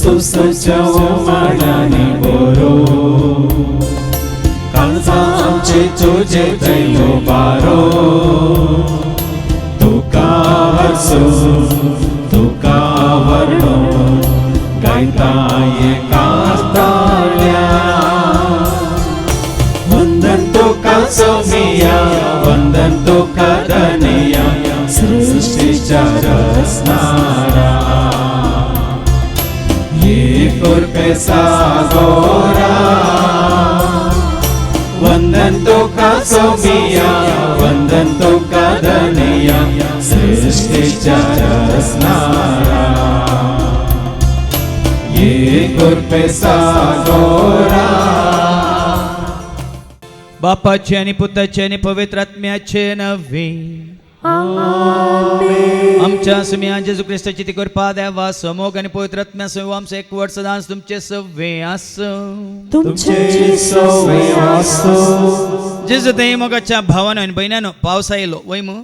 सुसजव माडानी बरो काळजा आमचे तुझे दैव बारो तुका हसो तुका वर्णो गायता एकास्ताल्या वंदन तुका सोमिया वंदन तुका धनिया सृष्टीच्या रचणारा ये कुर्पे सागोरा वंदन तुका सोमिया वंदन तुका धनिया सृष्टीच्या रचणारा ये कुर्पे सागोरा बापाचे आणि पुत्राचे आणि पवित्र आत्म्याचे नवे आमच्या सुमिया जेजू ख्रिस्ताची ती कृपा देवा समोग आणि पवित्र आत्म्या सव आमचे एक वर्ष दान तुमचे सव्वे असो तुमचे सव्वे असो जेजू ते मोगाच्या भावानो आणि बहिणानो पावस आयलो वय मग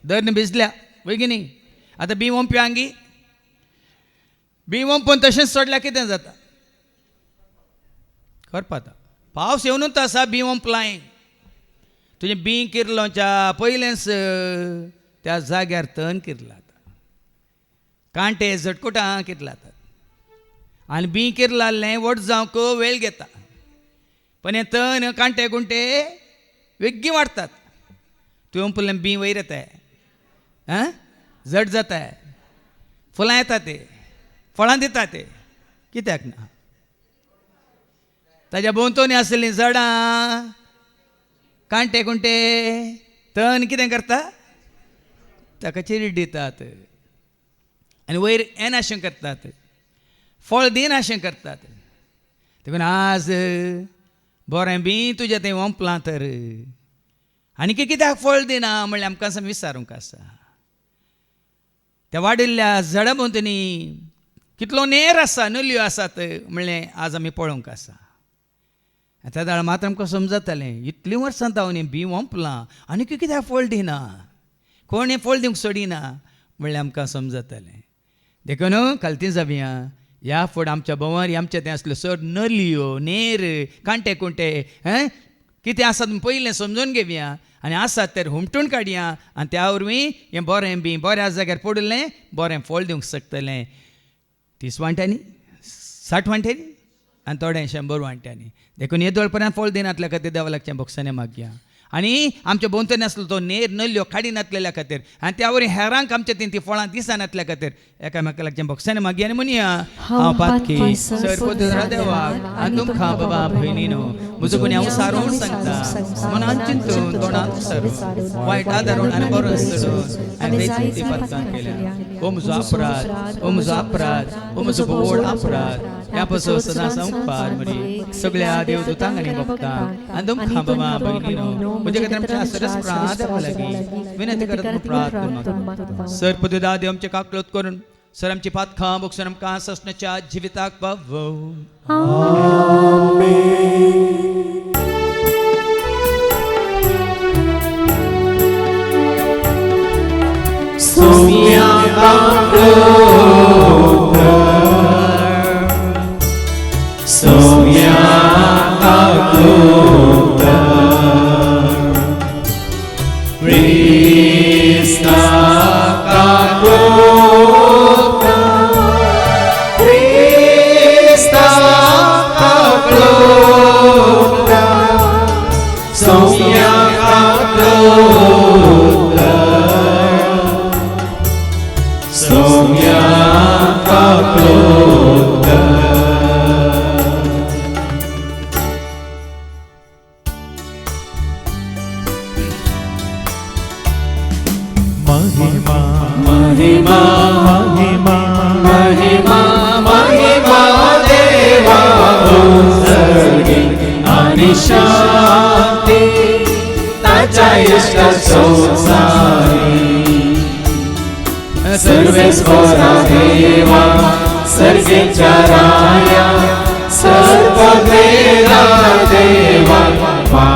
दरने भिजल्या वय की नाही आता बी वंपी अंगी बी वंपून तसेच सोडल्या कितें जाता करपाता पावस येवनूच आसा बी वंपलाय तुझें बी किरलोच्या पयलेंच त्या जाग्यार तण किरलात कांटे झटकुटां किरलात आनी बी किरलाल्लें वट जावंक वेळ घेता पण हें तण कांटे गुंटे वेग्गी वाडटात तुवें वंपलें बी वयर येताय जड जाताय फुलां येता ते फळां दिता ते कित्याक ना ताज्या भोंवतणी आसलेलीं झाडां कांटे कुंटे तण कितें करता ताका चिरीट दितात आनी वयर येनाशें करतात फळ दिनाशें करतात देखून आज बरें बी तुजें तें वंपलां तर आनी कित्याक फळ दिना म्हणल्यार आमकां सामकें विचारूंक आसा त्या वाडिल्ल्या झाडां भोंवतणी कितलो नेर आसा नल्यो आसात म्हणलें आज आमी पळोवंक आसा आतां दाळ मात आमकां समजतालें इतलीं वर्सां जावन बी वंपलां आनी कित्याक फळ दिना कोण हें फळ दिवंक सोडिना म्हणल्यार आमकां समजतालें देखून खालती जावया ह्या फुडें आमच्या भोंवारी आमचे तें आसल्यो चड नलयो नेर कांटे कुंटे कितें आसा तुमी पयलें समजून घेवया आनी आसात तर हुमटून काडया आनी त्या वरवीं हें बरें बी बऱ्या जाग्यार पडलें बरें फळ दिवंक शकतलें 30 वांट्यांनी 60 वांट्यांनी आनी थोडें 100 वांट्यांनी देखून हे दोळपर्यंत फळ दिनातल्या खातीर देवा लागच्या भोगसाने मागया आनी आमच्या भोंवतणी आसलो तो नेर नल्यो काडी नातलेल्या खातीर आनी त्या वरी हेरांक आमच्या तीं फळां दिसनातल्या खातीर एकामेका लागच्या भोगसाने मागया आनी म्हणया हांव पातकी सर्वोदरा देवाक आनी तुमकां बाबा भयणीनो म्हजो गुन्यांव सारोन सांगता मनान चिंतून तोंडान विसरून वायट आदारून आनी बरो सोडून आनी ती पातकां केल्या ओ म्हजो अपराध ओ म्हजो अपराध ओ म्हजो व्हड अपराध ह्या पासून सदां संपार म्हजी सगळ्या देवदूतांक आनी भक्तांक आनी तुमकां बाबा भयणीनो म्हजे खातीर आमच्या सरस प्रार्थना लागीं विनंती करत प्रार्थना सर पदुदा देव आमचे काकलत करून सर आमची पातखां बक्षून आमकां ससण्याच्या जिविताक पावो सोमिया सोमिया शांती ताच्या इष्ट संसारी सर्वेश्वरा देवा सर्गेच्या राया सर्ववेदा देवा बापा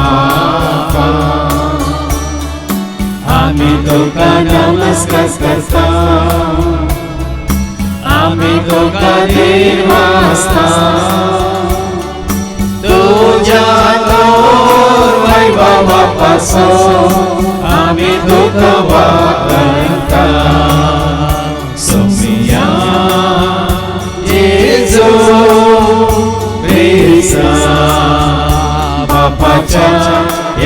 आम्ही तुका नमस्कार करता आम्ही तुका देवास्ता तुझ्या थोर वैभवापासून आम्ही दुःख वागता सोमिया जेजू प्रेसा बापाच्या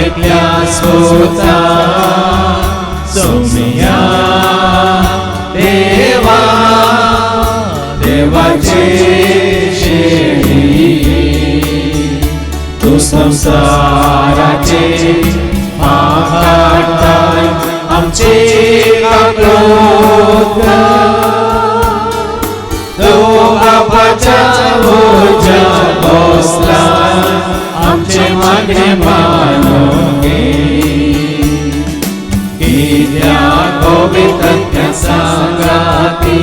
एकल्या स्वता सोमिया देवा देवाचे शेळी तू संसाराचे महाकाय आमचे काक्रोध तो बापाच्या भोजात बसला आमचे मागणे मानून घे कित्या गोविंद सांगाती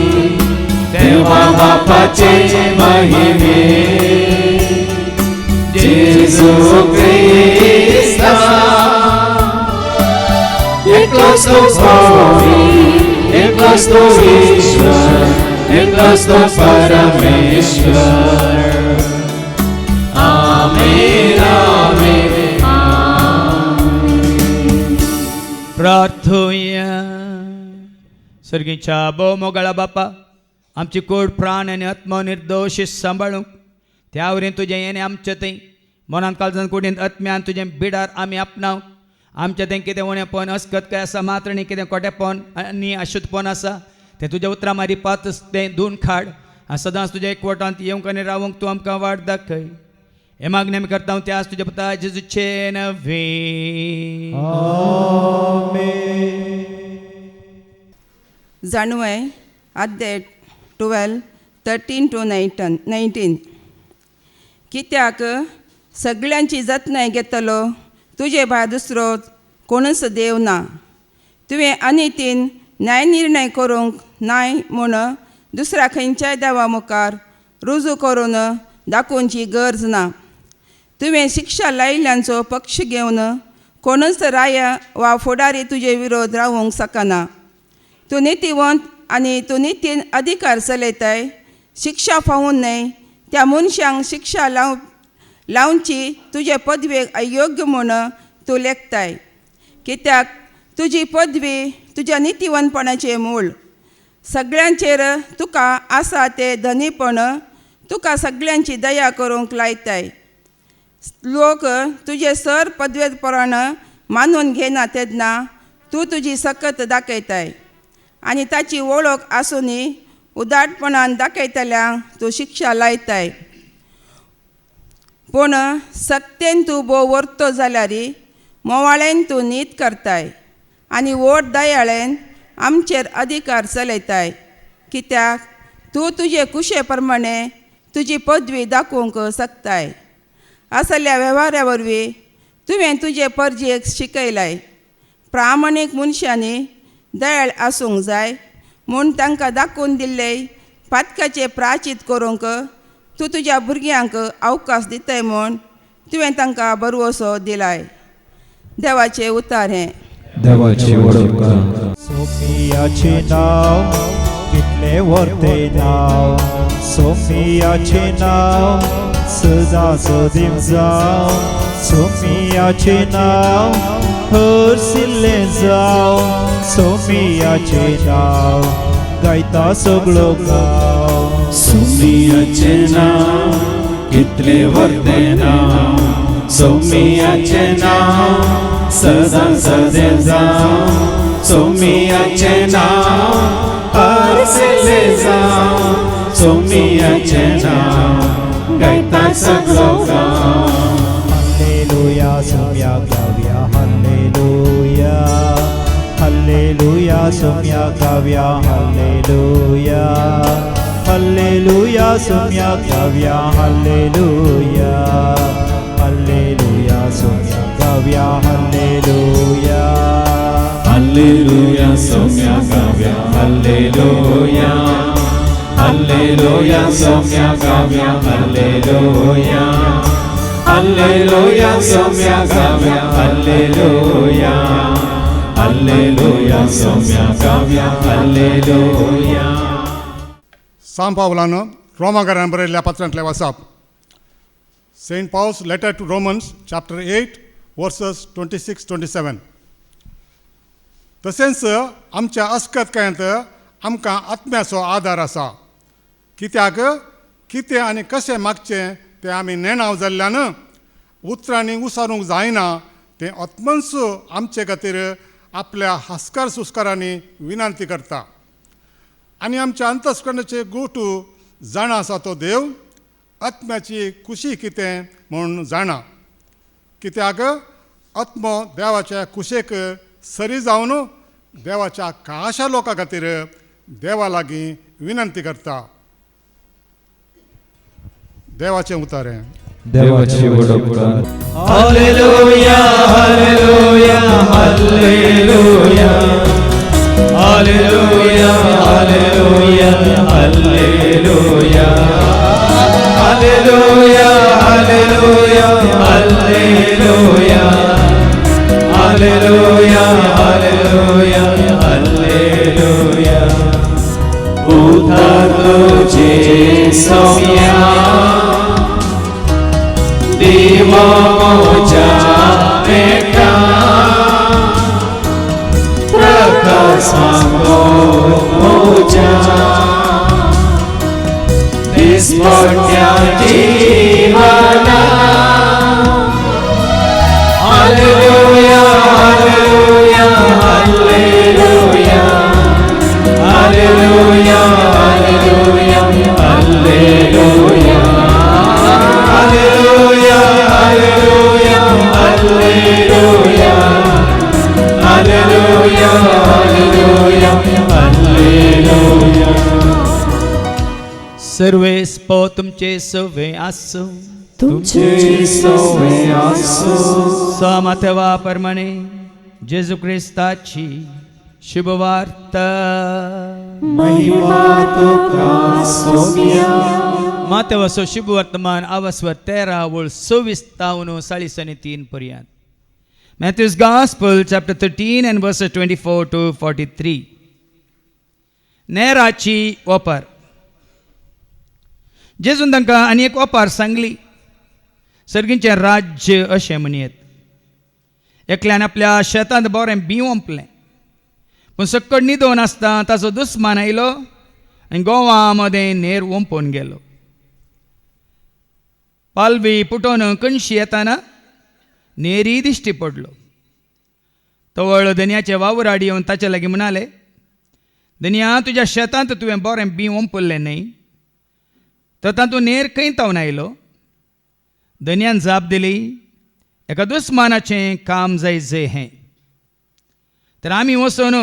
तेव्हा बापाचे महिमे जेजू ख्रिस्ता एकच तो स्वामी एकच तो ईश्वर एकच तो परमेश्वर आमेन आमेन प्रार्थूया. सर्गीच्या मोगळा बापा आमची कोड प्राण आणि आत्मा निर्दोष सांभाळूंक त्या वरील तुझे येणे आमचे थंय मनान काळजान कुडीन आत्म्यान तुझे बिडार आमी आपणाव आमचे थंय कितें उणेपण अस्कत काय आसा मात्र न्ही कितें कोटेपण आनी अशुद्धपण आसा तें तुज्या उतरां मारी पात तें धुवन खाड आनी सदांच तुज्या एकवटांत येवंक आनी रावंक तूं आमकां वाट दाखय हे मागणी आमी करता ते आज तुज्या पुता जेजूचे नव्हे. जाणवाय अध्याय 12:13-19 कित्याक सगळ्यांची जतनाय घेतलो तुजे भायर दुसरो कोणूच देव ना. तुवें अनितीन न्याय निर्णय करूंक नाय म्हूण दुसऱ्या खंयच्याय देवा मुखार रुजू करून दाखोवची गरज ना. तुवें शिक्षा लायिल्ल्यांचो पक्ष घेवन कोणूच राया वा फुडारी तुजे विरोध रावूंक शकना. तूं नितीवंत आनी तूं नितीन अधिकार चलयताय. शिक्षा फावून न्हय त्या मनशांक शिक्षा लावची तुजे पदवेक अयोग्य म्हूण तूं लेखताय. कित्याक तुजी पदवी तुज्या नितीवंतपणाचें मूळ. सगळ्यांचेर तुका आसा ते धनीपण तुका सगळ्यांची दया करूंक लायताय. लोक तुजे सर पदवेपण मानून घेना तेन्ना तूं तुजी सकत दाखयताय आनी ताची वळख आसुनी उदाटपणान दाखयतल्यांक तूं शिक्षा लायताय. पूण सक्तेन तूं भोव वर्तो जाल्यार मोवाळेन तूं नीत करताय आनी व्हड दयाळेन आमचेर अधिकार चलयताय. कित्याक तूं तुजे कुशे प्रमाणे तुजी पदवी दाखोवंक शकताय. असल्या वेव्हारा वरवीं तुवें तुजे परजेक शिकयलाय. प्रामाणीक मनशांनी दयाळ आसूंक जाय म्हूण तांकां दाखोवन दिल्ले पातकाचे प्राचित करूंक तूं तुज्या भुरग्यांक अवकाश दिताय म्हूण तुवें तांकां भरवसो दिलाय. देवाचें उतार हें. देवाची वडोवकार. सोफियाचे नाव कितले व्हरते नाव सोफियाचे नाव सदा सदैव जाव सोफियाचे नाव हरसिल्ले जाव सोफियाचे नाव गायता सगळो गांव. सोमियाचे नाव कितले व्हरते नाव सोमियाचे नाव सदा सदैव जाव सोमियाचे नाव हरसिल्ले जाव सोमियाचे नाव गायता सगळो गांव. हालेलुया सोम्या गाव्या हालेलुया हालेलुया सोम्या गाव्या हालेलुया हालेलुया सोम्या गाव्या हालेलुया हालेलुया सोम्या गाव्या हालेलुया हालेलुया सोम्या गाव्या हालेलुया हालेलुया सोम्या गाव्या हालेलुया हालेलुया सोम्या गाव्या हालेलुया हालेलुया सोम्या गाव्या हालेलुया. सांत पावलानं रोमाकारांक बरयल्ल्या पत्रांतलें वाचप. Saint Paul's letter to Romans chapter 8 verses 26-27. तशेंच आमच्या अस्कतकायांत आमकां आत्म्याचो आदार आसा. कित्याक कितें आनी कशें मागचें तें आमी नेणाव जाल्ल्यान उतरांनी उसारूंक जायना तें आत्मन्स आमचे खातीर आपल्या हास्कार सुस्कारांनी विनंती करता. आनी आमच्या अंतस्करणाचे गोठू जाणा आसा तो देव आत्म्याची खुशी कितें म्हूण जाणा. कित्याक आत्मो देवाच्या कुशेक सरी जावन देवाच्या काशा लोकां खातीर देवा लागीं विनंती करता. देवाचें उतारें. देवाची वडोवकार. हालेलुया हालेलुया हालेलुया हालेलुया हालेलुया हालेलुया हालेलुया हालेलुया हालेलुया हालेलुया हालेलुया हालेलुया. उद्धार तुझे सौम्या देवा मोजा बेटा प्रकाश सांगो मोजा दिसपट्या जीवाना. हालेलुया हालेलुया हालेलुया हालेलुया हालेलुया हालेलुया हालेलुया हालेलुया हालेलुया हालेलुया हालेलुया हालेलुया. सर्वेस पो तुमचे सवे आसो तुमचे सवे आसो. समाथवा परमणे जेजू ख्रिस्ताची शुभवार्ता. महिमा तुका सौम्या. मातेवासो शुभ वर्तमान आवस्वर 13 वळ 26-3 पर्यंत. Matthew's Gospel chapter 13 and verses 24-43. नेराची ओपार. जेजून तांकां आनी एक ओपार सांगली. सर्गींचें राज्य अशें म्हणयत. एकल्यान आपल्या शेतांत बरें बी ओंपलें पूण सकड न्हिदोन आसता ताचो दुस्मान आयलो आनी गोवा मदें नेर ओंपोवन गेलो. पालवी पुटोवन कणशी येताना नेरी दिश्टी पडलो. तवळ दनयाचे वावराडी येवन ताचे लागीं म्हणाले, दनया तुज्या शेतांत तुवें बरें बी ओंपल्लें न्हय, तर तातूंत नेर खंय तावन आयलो. दनयान जाप दिली, एका दुस्मानाचें काम जाय जय हें. तर आमी वचून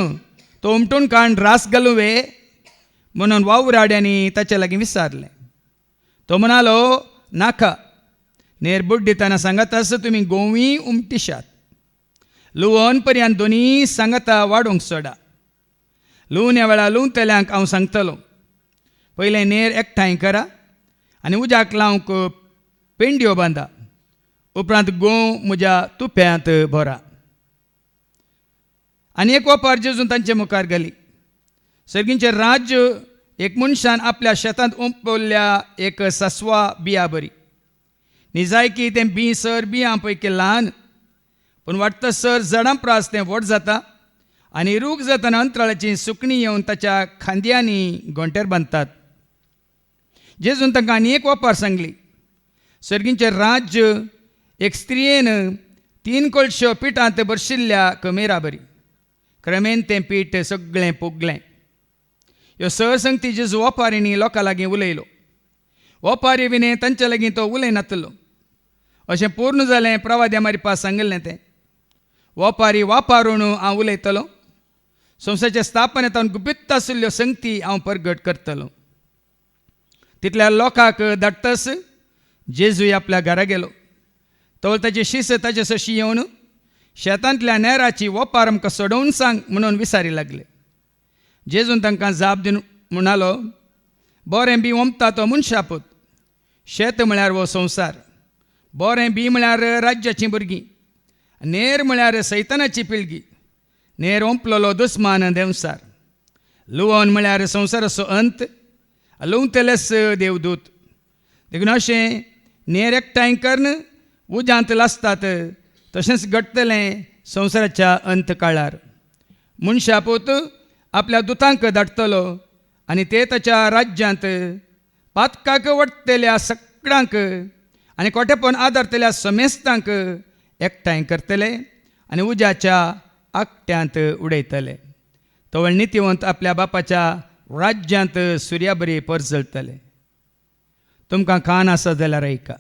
तो उमटून काण रास घालुवे म्हणून वावराड्यांनी ताचे लागीं विचारलें. तो म्हणालो, नाका, नेर बुड्डिताना सांगातास तुमी गोवी उमटिशात. लुवोन पर्यंत दोनी सांगाता वाडोवंक सोडा. लुवण्या वेळा लुवतल्यांक हांव सांगतलो, पयलें नेर एकठांय करा आनी उज्याक लावंक पेंड्यो बांदा. उपरांत गोव म्हज्या तुप्यांत भरा. आनी एक ओपार जेजून तांचे मुखार घाली. सर्गींचें राज्य एक मनशान आपल्या शेतांत ओंपवल्ल्या एक सस्वा बिया बरी. निजायकी तें बी सर बियां पैकी ल्हान, पूण वाडटा सर झाडां प्रास तें व्हड जाता आनी रूख जातना अंतराळाची सुकणी येवन ताच्या खांद्यांनी गोंटेर बांदतात. जेजून तांकां आनी एक ओपार सांगली. सर्गींचें राज्य एक स्त्रियेन 3 कळश्यो पिठांत भरशिल्ल्या कमेरा बरी. क्रमेन तें पीठ सगळें पुगलें. ह्यो सरसंगती जेजू ओपारींनी लोकां लागीं उलयलो. ओपारी विने तांचे लागीं तो उलयनातलो. अशें पूर्ण जालें प्रवाद्या मारिपा सांगिल्लें तें. ओपारी वापारून हांव उलयतलो. संवसाराच्या स्थापनेतावन गुपित्त आशिल्ल्यो संगती हांव परगट करतलो. तितल्या लोकांक धाडटस जेजूय आपल्या घरा गेलो. तवळ ताची शिस ताचे सशी येवन शेतांतल्या नेराची ओपार आमकां सोडोवन सांग म्हणून विचारी लागले. जेजून तांकां जाप दिवन म्हणालो, बरें बी ओंपता तो मनशापूत. शेत म्हळ्यार हो संवसार. बरें बी म्हळ्यार राज्याचीं भुरगीं. नेर म्हळ्यार सैतानाची पिळगी. नेर ओंपलेलो दुस्मान देंवसार. लुवोन म्हळ्यार संवसाराचो अंत अलवंतलेस देवदूत देखून अशें नेर एकठांय करून उजांत लासतात तशेंच घडटलें संवसाराच्या अंत काळार. मनशा पोत आपल्या दुतांक धाडटलो आनी ते ताच्या राज्यांत पातकाक वडटल्या सगळ्यांक आनी कोटेपण आदारतल्या समेस्तांक एकठांय करतले आनी उज्याच्या आकट्यांत उडयतले. तवळ नितीवंत आपल्या बापाच्या राज्यांत सुर्या बरी परजळटले. तुमकां कान आसा जाल्यार ऐका.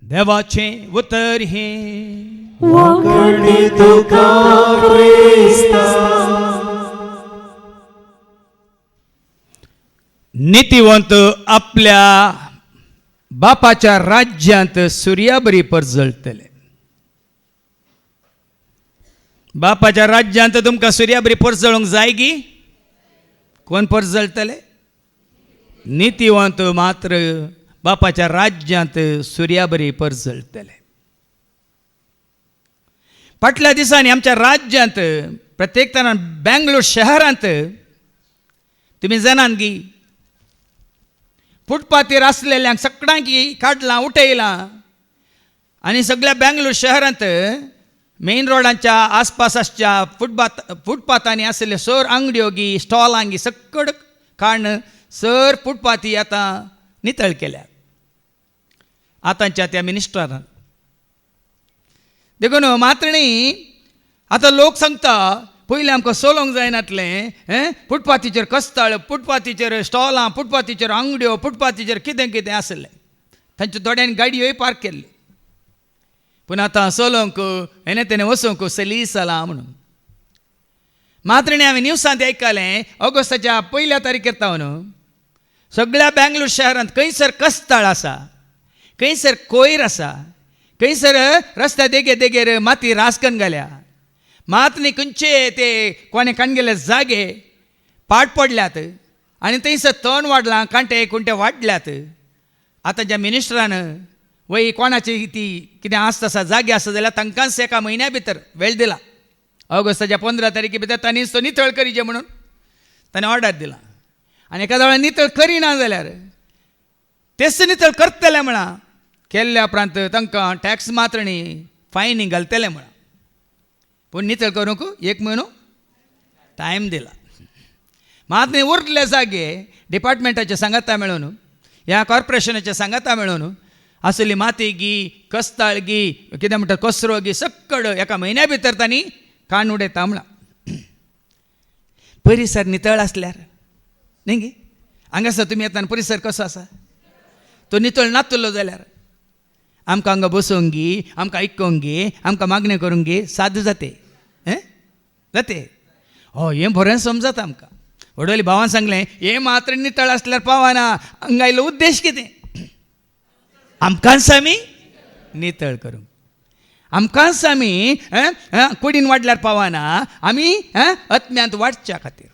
देवाचें उतर हें वखडी तुका क्रिस्ता. नितीवंत आपल्या बापाच्या राज्यांत सुर्या बरी परजळटले. बापाच्या राज्यांत तुमकां सुर्या बरी परजळूंक जाय गी. कोण परजळटले? नितीवंत मात्र बापाच्या राज्यांत सुर्या बरी परजळटले. फाटल्या दिसांनी आमच्या राज्यांत प्रत्येक तरान बेंगलोर शहरांत तुमी जाणान गी फुटपाथीर आसलेल्यांक सगळ्यांक काडलां उठयलां आनी सगळ्या बेंगलोर शहरांत मेन रोडांच्या आसपासाच्या फुटपाथांनी आसलेल्यो सर अंगड्यो गी स्टॉलांक गी सकड काडून सर फुटपाथी आतां नितळ केल्या आतांच्या त्या मिनिस्टरान. देखून मात्रणी आतां लोक सांगता पयलीं आमकां चलोवंक जायनातलें फुटपाथीचेर कस्ताळ, फुटपाथीचेर स्टॉलां, फुटपाथीचेर अंगड्यो, फुटपाथीचेर कितें कितें आसलें. तांच्या थोड्यांनी गाडयोय पार्क केल्ली. पूण आतां चलोवंक हेणे तेणे वचूंक सलीस जालां म्हणून. मात्रणी हांवें न्यूसांत आयकलें ऑगस्टाच्या 1 तारखेर तावन सगळ्या बेंगलोर शहरांत खंयसर कस्ताळ आसा, खंयसर कोयर आसा, खंयसर रस्त्या देगेर माती रासकन घाल्या. मात न्ही खंयचे ते कोणे काणगेले जागे पाड पडल्यात आनी थंयसर तण वाडलां, कांटे कुंटे वाडल्यात. आतां ज्या मिनिस्टरान वय कोणाची ती कितें आस्त आसा जागे आसा जाल्यार तांकांच 1 म्हयन्या भितर वेळ दिला. ऑगस्टाच्या 15 तारखे भितर तांणी तो नितळ करीचे म्हणून ताणें ऑर्डर दिला. आनी एखाद्या वेळार नितळ करिना जाल्यार तेच नितळ करतले म्हणा केल्ल्या उपरांत तांकां टॅक्स मात्रणी फायनी घालतले म्हणा. पूण नितळ करूंक 1 म्हयनो टायम दिला. मात न्ही उरले जागे डिपार्टमेंटाचे सांगाता मेळून ह्या कॉर्पोरेशनाचे सांगाता मेळून आसली माती गी कस्ताळ गी कितें म्हणटा कचरो गी सकड 1 म्हयन्या भितर तांणी काण उडयता म्हणा. परिसर नितळ आसल्यार न्ही गे. हांगासर तुमी येताना परिसर कसो आसा तो नितळ नातलो जाल्यार आमकां हांगा बसूंक गी, आमकां आयकूंक गी, आमकां मागणी करूंक गी साद जाते जाते. हय हें बरें समजता आमकां. वडवली भावान सांगलें हें मात्र नितळ आसल्यार पावना. हांगा आयलो उद्देश कितें? आमकांच आमी नितळ करूंक. आमकांच आमी कुडीन वाडल्यार पावना. आमी आत्म्यांत वाडच्या खातीर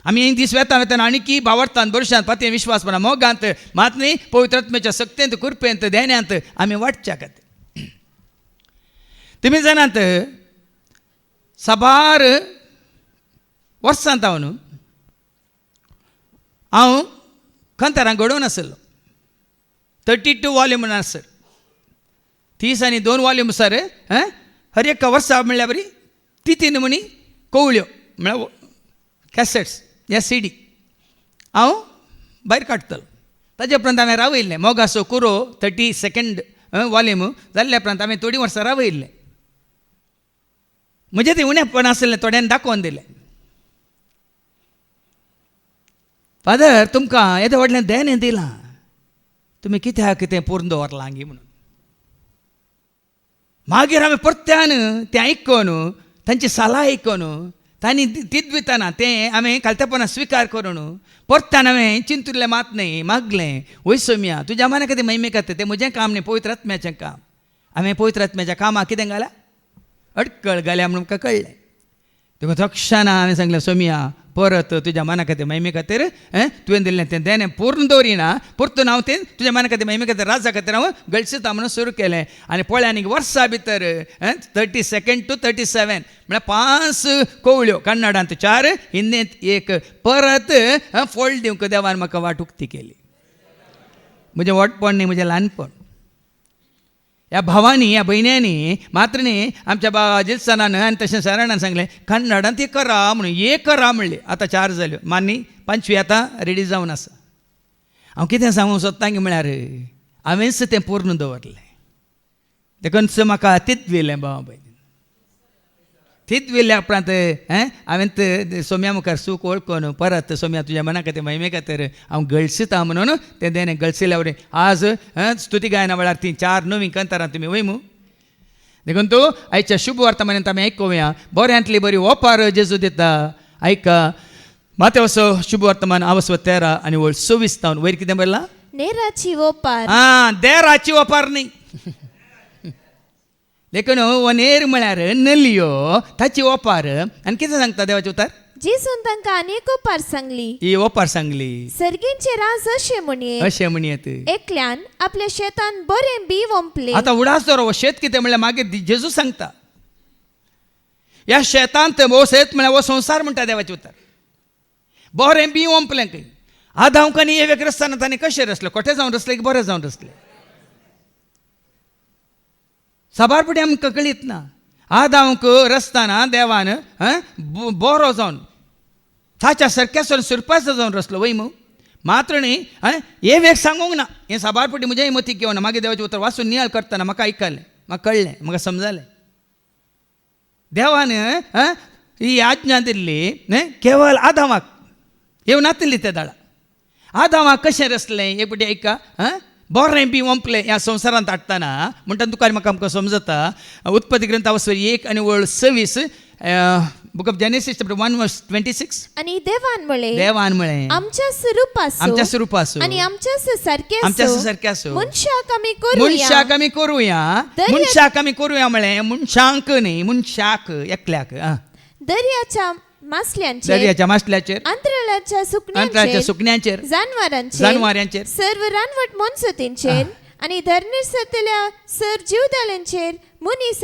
आमी दीस वेतान आनीकी भावार्थान बरशांत पातयेन विश्वासपणां मोगांत मात न्ही पवित्र आत्म्याच्या सक्तेंत कृपेंत ध्यानांत आमी वाडच्या खातीर. तुमी जाणात साबार वर्सांत हांव खंतारां घडोवन आसलो. 32 वॉल्यूम आसत. 30 आनी 2 वॉल्यूम सर हर एक वर्सा म्हणल्यार बरी 3 म्हणी कवळ्यो म्हळ्यार कॅसेट्स या CD हांव भायर काडटलो. ताजे उपरांत हांवें रावयल्लें मोगासो कुरो 32nd वॉल्यूम जाल्ल्या उपरांत हांवें थोडीं वर्सां रावयल्लें. म्हजें तें उणेंपण आसलें थोड्यांनी दाखोवन दिलें. फादर तुमकां येदें व्हडलें देणें दिलां तुमी कित्याक तें पूर्ण दवरलां गी म्हणून. मागीर हांवें परत्यान तें आयकून तांची सालां आयकून तांणी तिदविताना तें हांवें कालतेपणां स्विकार करून परत्यान हांवें चिंतुल्लें मात न्ही मागलें वैसम्या तुज्या मना कितें महिमे खातीर तें म्हजें काम न्ही पवित्र आत्म्याचें काम. हांवें पवित्र आत्म्याच्या कामाक कितें घाल्या अडकळ घाल्या म्हणून म्हाका कळ्ळें. देखून तक्षणां हांवें सांगलें सोम्या परत तुझ्या मना खातीर महिमे खातीर तुवें दिल्लें तें देणें पूर्ण दवरिना परतून हांव तें तुज्या मना खातीर महिमे खातीर राजा खातीर हांव गळसिता म्हणून सुरू केलें आनी पळय आनीक वर्सां भितर 32 to 37 म्हळ्यार 5 कोवळ्यो कन्नडांत 4 हिंदींत 1 परत फोल्ड दिवंक देवान म्हाका वाट उक्ती केली. म्हजें वटपण न्ही म्हजें ल्हानपण. ह्या भावांनी ह्या भयण्यांनी मात्र न्ही आमच्या बाबा जिल्सनान आनी तशें सराणान सांगलें कन्नडांत एक करा म्हणून एक करा म्हणलें. आतां 4 जाल्यो मान्नी 5वी आतां रेडी जावन आसा. हांव कितें सांगूंक सोदतां की म्हळ्यार हांवेंच तें पूर्ण दवरलें. देखून म्हाका तीच दिलें भावा भयणी तीच विल्ल्या उपरांत हांवें सोम्या मुखार सूख वळखून परत सोम्या तुज्या मना खातीर महिमे खातीर हांव गळसिता म्हणून तें देणें गळसिल्या वरेन आज स्तुती गायना वेळार ती 4 नवीं कंतारां तुमी वयमू. देखून तूं आयच्या शुभ वर्तमानांत आमी आयकुया बऱ्यांतली बरी ओपार जेजू दिता. आयका मातेवसो शुभ वर्तमान आवस्व 13 आनी वळ 26 वयर कितें बरलां नेराची ओपार. देराची ओपार न्ही. देखून वनेर म्हळ्यार नलयो ताची ओपार आनी कितें सांगता देवाचें उतार जेसून तांकां अनेक ओपार सांगली. ही ओपार सांगली सर्गींचे राज अशें म्हणये अशें म्हणयत एकल्यान आपल्या शेतान बरें बी वंपले. आतां उडास दवर शेत कितें म्हळ्यार मागीर जेजू सांगता ह्या शेतांत वो शेत म्हळ्यार वो संवसार म्हणटा देवाचें उतार. बरें बी वंपलें खंय आदांक आनी एक रस्ताना ताणें कशें रचलें कोठे जावन रचलें की बरें जावन रचलें साबारपटी आमकां कळीत ना. आदांक रचतना देवान बरो जावन ताच्या सारक्या सुरपास जावन रचलो वय मू मात्र न्ही हे वेग सांगूंक ना. हें साबारपटी म्हज्याय मतीक येवना. मागीर देवाचें उतर वाचून नियाळ करतना म्हाका आयकलें म्हाका कळ्ळें म्हाका समजलें देवान ही आज्ञा दिल्ली केवळ आदामाक येवन नातली त्या दाळा. आदामाक कशें रचलें एक पटी आयका बरें बी वंपलें ह्या संवसारांत हाडटना म्हणटा तुका म्हाका आमकां समजता. उत्पत्ती ग्रंथ आवस्व 1 आनी वळ 26 बुक ऑफ जेनेसिस चॅप्टर 1:26 आनी देवान म्हळें आमच्या स्वरुपासून आनी आमच्या सारक्या मनशाक आमी करूया म्हळें मनशांक न्ही मनशाक एकल्याक दर्याच्या मासल्याचेर अंतराळाच्या सुकण्यांचेर जानवरांचेर सर्व रानवट मनसुतींचेर आनी धरणेर सतल्या सर्व जीवदाल्यांचेर मनीस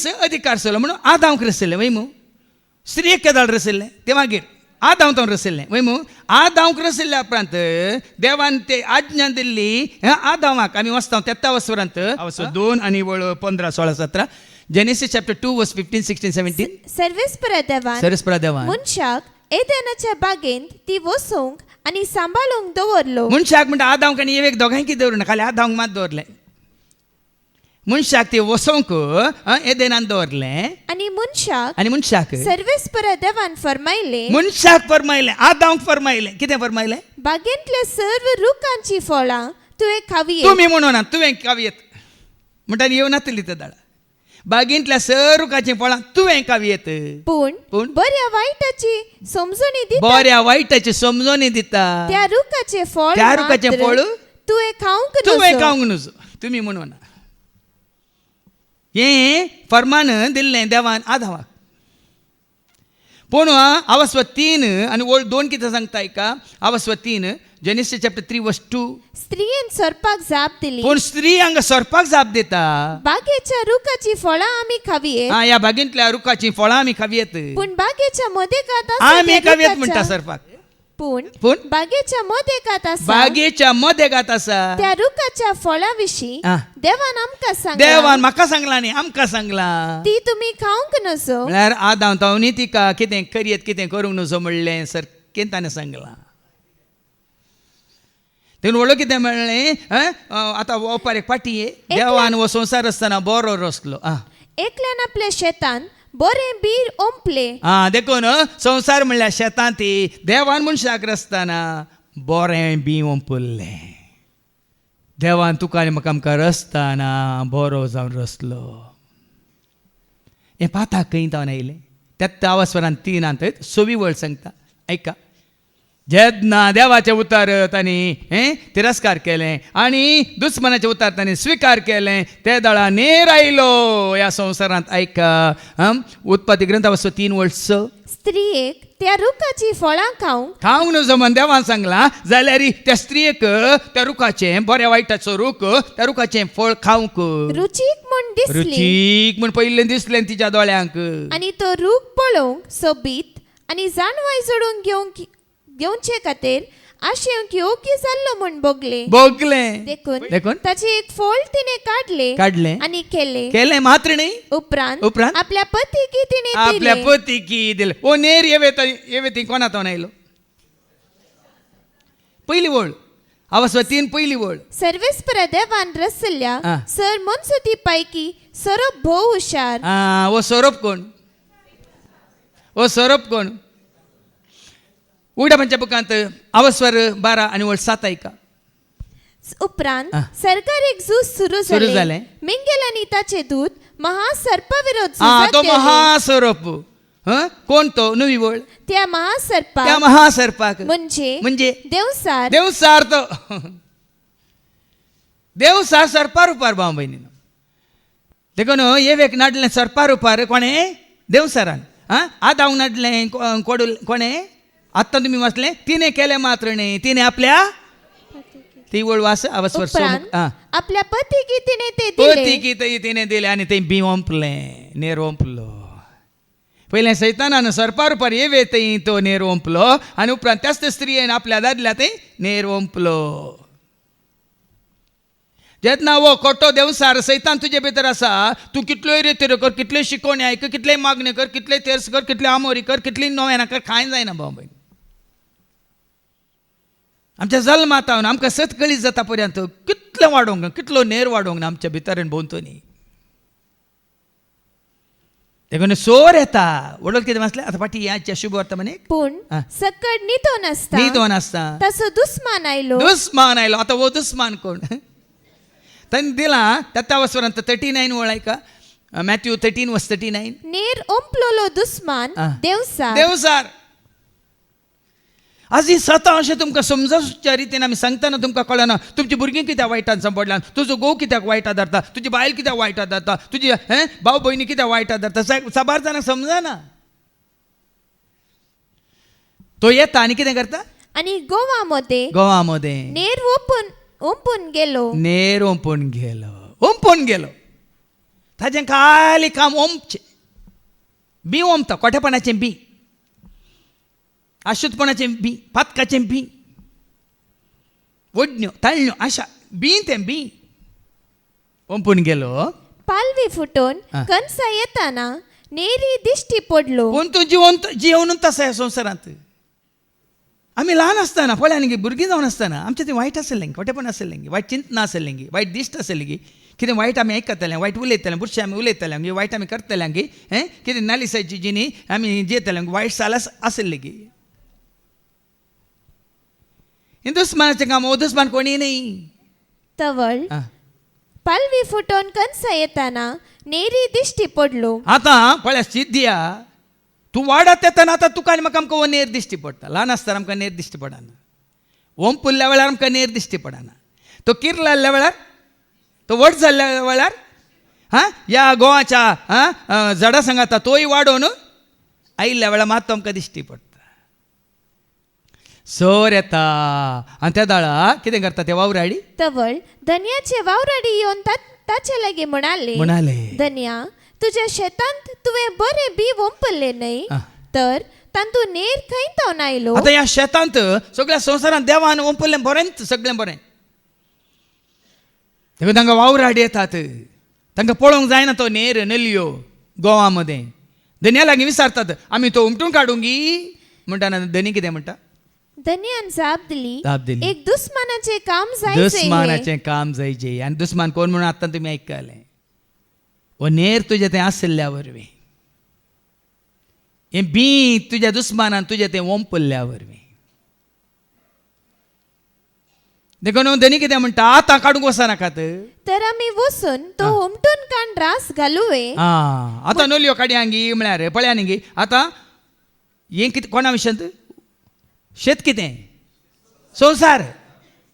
अधिकार सलो म्हणून आदांक रचयलें वय मू. स्त्रियेक केदाळ रचयलें ते मागीर आदांत रचयलें वय मू. आदांक रचयल्या उपरांत देवान ते आज्ञा दिल्ली आदामाक आमी वचता 13 वसवरांत 2 आनी वळ 15, 16, 17 जेनेसिस चॅप्टर 2 वर्स 15, 16, 17 सर्वेस्परा देवान मनशाक एदेनाच्या बागेंत ती वसोवंक आनी सांबाळूंक दवरलो. मनशाक म्हणटा आदांक आनी एक दोगांय कितें दवरना खाली आदांक मात दवरलें. मनशाक ती वसोवंक एदेनान दवरलें आनी मनशाक सर्वेस्परा देवान फरमायलें मनशाक फरमायलें आदांक फरमायलें कितें फरमायलें बागेंतल्या सर्व रुखांची फळां तुवें खावी. तुमी म्हणूना तुवें खावयेत म्हणटा येवं नातली त्या दाळा. बागेंतल्या सर्व रुखाचीं फळां तुवें खावयेत पूण बऱ्या वायटाची समजोनी दिता त्या रुखाचें फळ तुवें खावंक नजो तुमी म्हणूना. हें फर्मान दिल्लें देवान आदामाक. पूण आवस्व 3 आनी वळ 2 कितें सांगता आयका आवस्व 3 जेनेसिस चॅप्टर 3 वर्स 2 स्त्रियेन सरपाक जाप दिली. पूण स्त्री हांगा सरपाक जाप दिता बागेच्या रुखाची फळां आमी खावयेत. ह्या बागेंतल्या रुखाची फळां आमी खावयेत पूण बागेच्या मदेकात आमी खावयेत म्हणटा सरपाक. पूण बागेच्या मदेकात आसा त्या रुखाच्या फळां विशीं देवान म्हाका सांगला न्ही आमकां सांगला ती तुमी खावंक नजो. म्हळ्यार आदांतावनी तिका कितें करयेत कितें करूंक नजो म्हणलें सारकें ताणें सांगलां. देखून व्हडलो कितें म्हणलें आतां ओपार एक पाटी देवान हो संवसार आसतना बरो रचलो. एकल्यान आपल्या शेतान बरें बीर ओंपले. देखून संवसार म्हणल्यार शेतांत देवान मनशाक रचतना बरें बी ओंपलें. देवान तुका आनी म्हाका आमकां रचतना बरो जावन रचलो. हें पाताक खंय जावन आयलें 13 वसवरांत 3 6 वळ सांगता आयका. जेन्ना देवाचे उतारत आनी तिरस्कार केलें आनी दुस्मनाचे उतार तांणी स्विकार केलें ते दळा नेर आयलो ह्या संवसारांत. ऐका उत्पत्ती ग्रंथ 3:6 स्त्रियेक त्या रुखाची फळां खावंक न्हू जमन देवान सांगलां जाल्यार त्या स्त्रियेक त्या रुखाचें बऱ्या वायटाचो रूख त्या रुखाचें फळ खावंक रुचीक म्हूण दिसली रुचीक म्हण पयलें दिसलें तिच्या दोळ्यांक. आनी तो रूख पळोवंक सोबीत आनी जाणवाय जोडून घेवचे खातीर आशेवंक योग्य जाल्लो म्हूण बोगलें देखून ताचे एक फळ तिने काढले आनी केले मात्र न्ही उपरांत आपल्या पतीकी तिने आपल्या पतीकी दिले. ओ नेर येवे ती कोणातून आयलो पहिली वळ अवस्था 3 पहिली वळ सर्वेस्परा देवान रचल्या सर मनसुती पैकी सोरोप भोव हुशार. ओ सोरोप कोण उघड्या पंचा बुकांत अवस्थवर 12 आणि वळ 7 ऐका. उपरांत सरकार एक झूज सुरू जाले. मिंगेल आनी ताचे दूत महासर्पाविरोध तो महासर्प कोण तो नवी वळ त्या महासर्पाक म्हणजे देवसार तो देवसार सर्पार उपार भाव बहिणीनो. देखून येवेक नाडलें सर्पार उपार कोणे देवसारान आदांक नाडलें कोणे आत्ता तुम्ही वाचले तिने केले मात्र नाही तिने आपल्या ती वळ वाच अवस्थवर आपल्या पतीकी तिने दिले आणि ते बी ओंपलें नेर ओंपलो. पयलें सैतानान सर्पार उपार येवे थंय तो नेर ओंपलो आनी उपरांत त्याच स्त्रियेन आपल्या दादल्या थंय नेर ओंपलो. जेन्ना वो खोटो देवसार सैतान तुजे भितर आसा तूं कितलोय रेतीर कर कितले शिकोवणी आयक कितले मागणी कर कितले तेर्स कर कितले आमोरी कर कितली नोवेना कर कांय जायना भाव भयण. आमच्या जल्मातावन आमकां सतकळी जाता पर्यंत कितले वाडोवंक ना कितलो नेर वाडोवंक ना आमच्या भितर भोंवतणी. देखून सोर येता वडोल कितें वाचलें आतां फाटी ह्याच्या शुभ वर्तमानीक पूण सकड न्हिदो नासता तसो दुस्मान आयलो. आतां वो दुस्मान कोण तांणी दिलां त्या वस्वरांत 39 वळ ऐका मॅथ्यू 13:39 नेर ओंपलोलो दुस्मान देवसार. आज ही सता अशें तुमकां समजच्या रितीन आमी सांगतना तुमकां कळना तुमची भुरगीं कित्याक वायटान सांपडल्यान तुजो घोव कित्याक वायटां धरता तुजी बायल कित्याक वायटां धरता तुजी भाव भयणी कित्याक वायटां धरता साबार जाणांक समजना. तो येता आनी कितें करता आनी गोवा मध्ये नेर ओंपून गेलो ताजें खाली काम ओंपचें बी ओंपता कोठेपणाचें बी अशुद्धपणाचें बी पातकाचें बी वडण्यो ताळण्यो आशा बी तें बी ओंपून गेलो. पालवी फुटोवन कणसां येताना नेरी दिश्टी पडलो. पूण तूं जिवनूच आसा ह्या संवसारांत. आमी ल्हान आसतना पळय न्ही भुरगीं जावन आसतना आमचें तें वायट आसलें खोटेपण आसलें वायट चिंतना आसलें वायट दिश्ट आसलें कितें वायट आमी आयकतालें वायट उलयतालें बुरशें आमी उलयतालें वायट आमी करतालें कितें नालिसाची जिणी आमी जयतालें वायट साल आसलें गी. हिंदुस्मानाचें काम ओदुस्मान कोणी नाही तवळ पालवी फुटोवन कणसां येताना नेरी दिश्टी पडलो. आतां पळय सिद्धिया तूं वाडत येतना आतां तुका आनी म्हाका आमकां नेर दिश्टी पडटा. ल्हान आसतना आमकां नेर दिश्टी पडना ओंपुल्ल्या वेळार आमकां नेर दिश्टी पडना. तो किर लायल्ल्या वेळार तो वट जाल्ल्या वेळार ह्या गोवाच्या झाडां सांगाता तोय वाडोवन आयिल्ल्या वेळार मात तो आमकां दिश्टी पडटा. सोर येता आनी त्या दाळा कितें करता ते वावराडी तवळ धन्याचे वावराडी येवन ताचे लागीं म्हणाले धन्या तुज्या शेतांत तुवें बरें बी ओंपल्लें न्हय तर तांतूं नेर खंय तावन आयलो. आतां ह्या शेतांत सगळ्या संवसारांत देवान ओंपल्लें बरेंच सगळें बरें. देखून तांकां वावराडी येतात तांकां पळोवंक जायना तो नेर नलयो गोवा मध्ये. धन्या लागीं विचारतात आमी तो उमटून काडूंगी म्हणटाना धनी कितें म्हणटा धन्यान जाप दिली एक दुस्मानाचें काम जायचे आनी दुस्मान कोण म्हणून आतां तुमी आयकलें वो नेर तुजें तें आसल्या वरवीं हें बी तुज्या दुस्मानान तुजें तें ओंपल्ल्या वरवीं. देखून धनी कितें म्हणटा आतां काडूंक वचनाकात तर आमी वचून तो उमटून काण रास घालुवे. आतां नलयो काडयांगी म्हळ्यार पळया न्ही आतां हें कितें कोणा विशयांत शेत कितें संवसार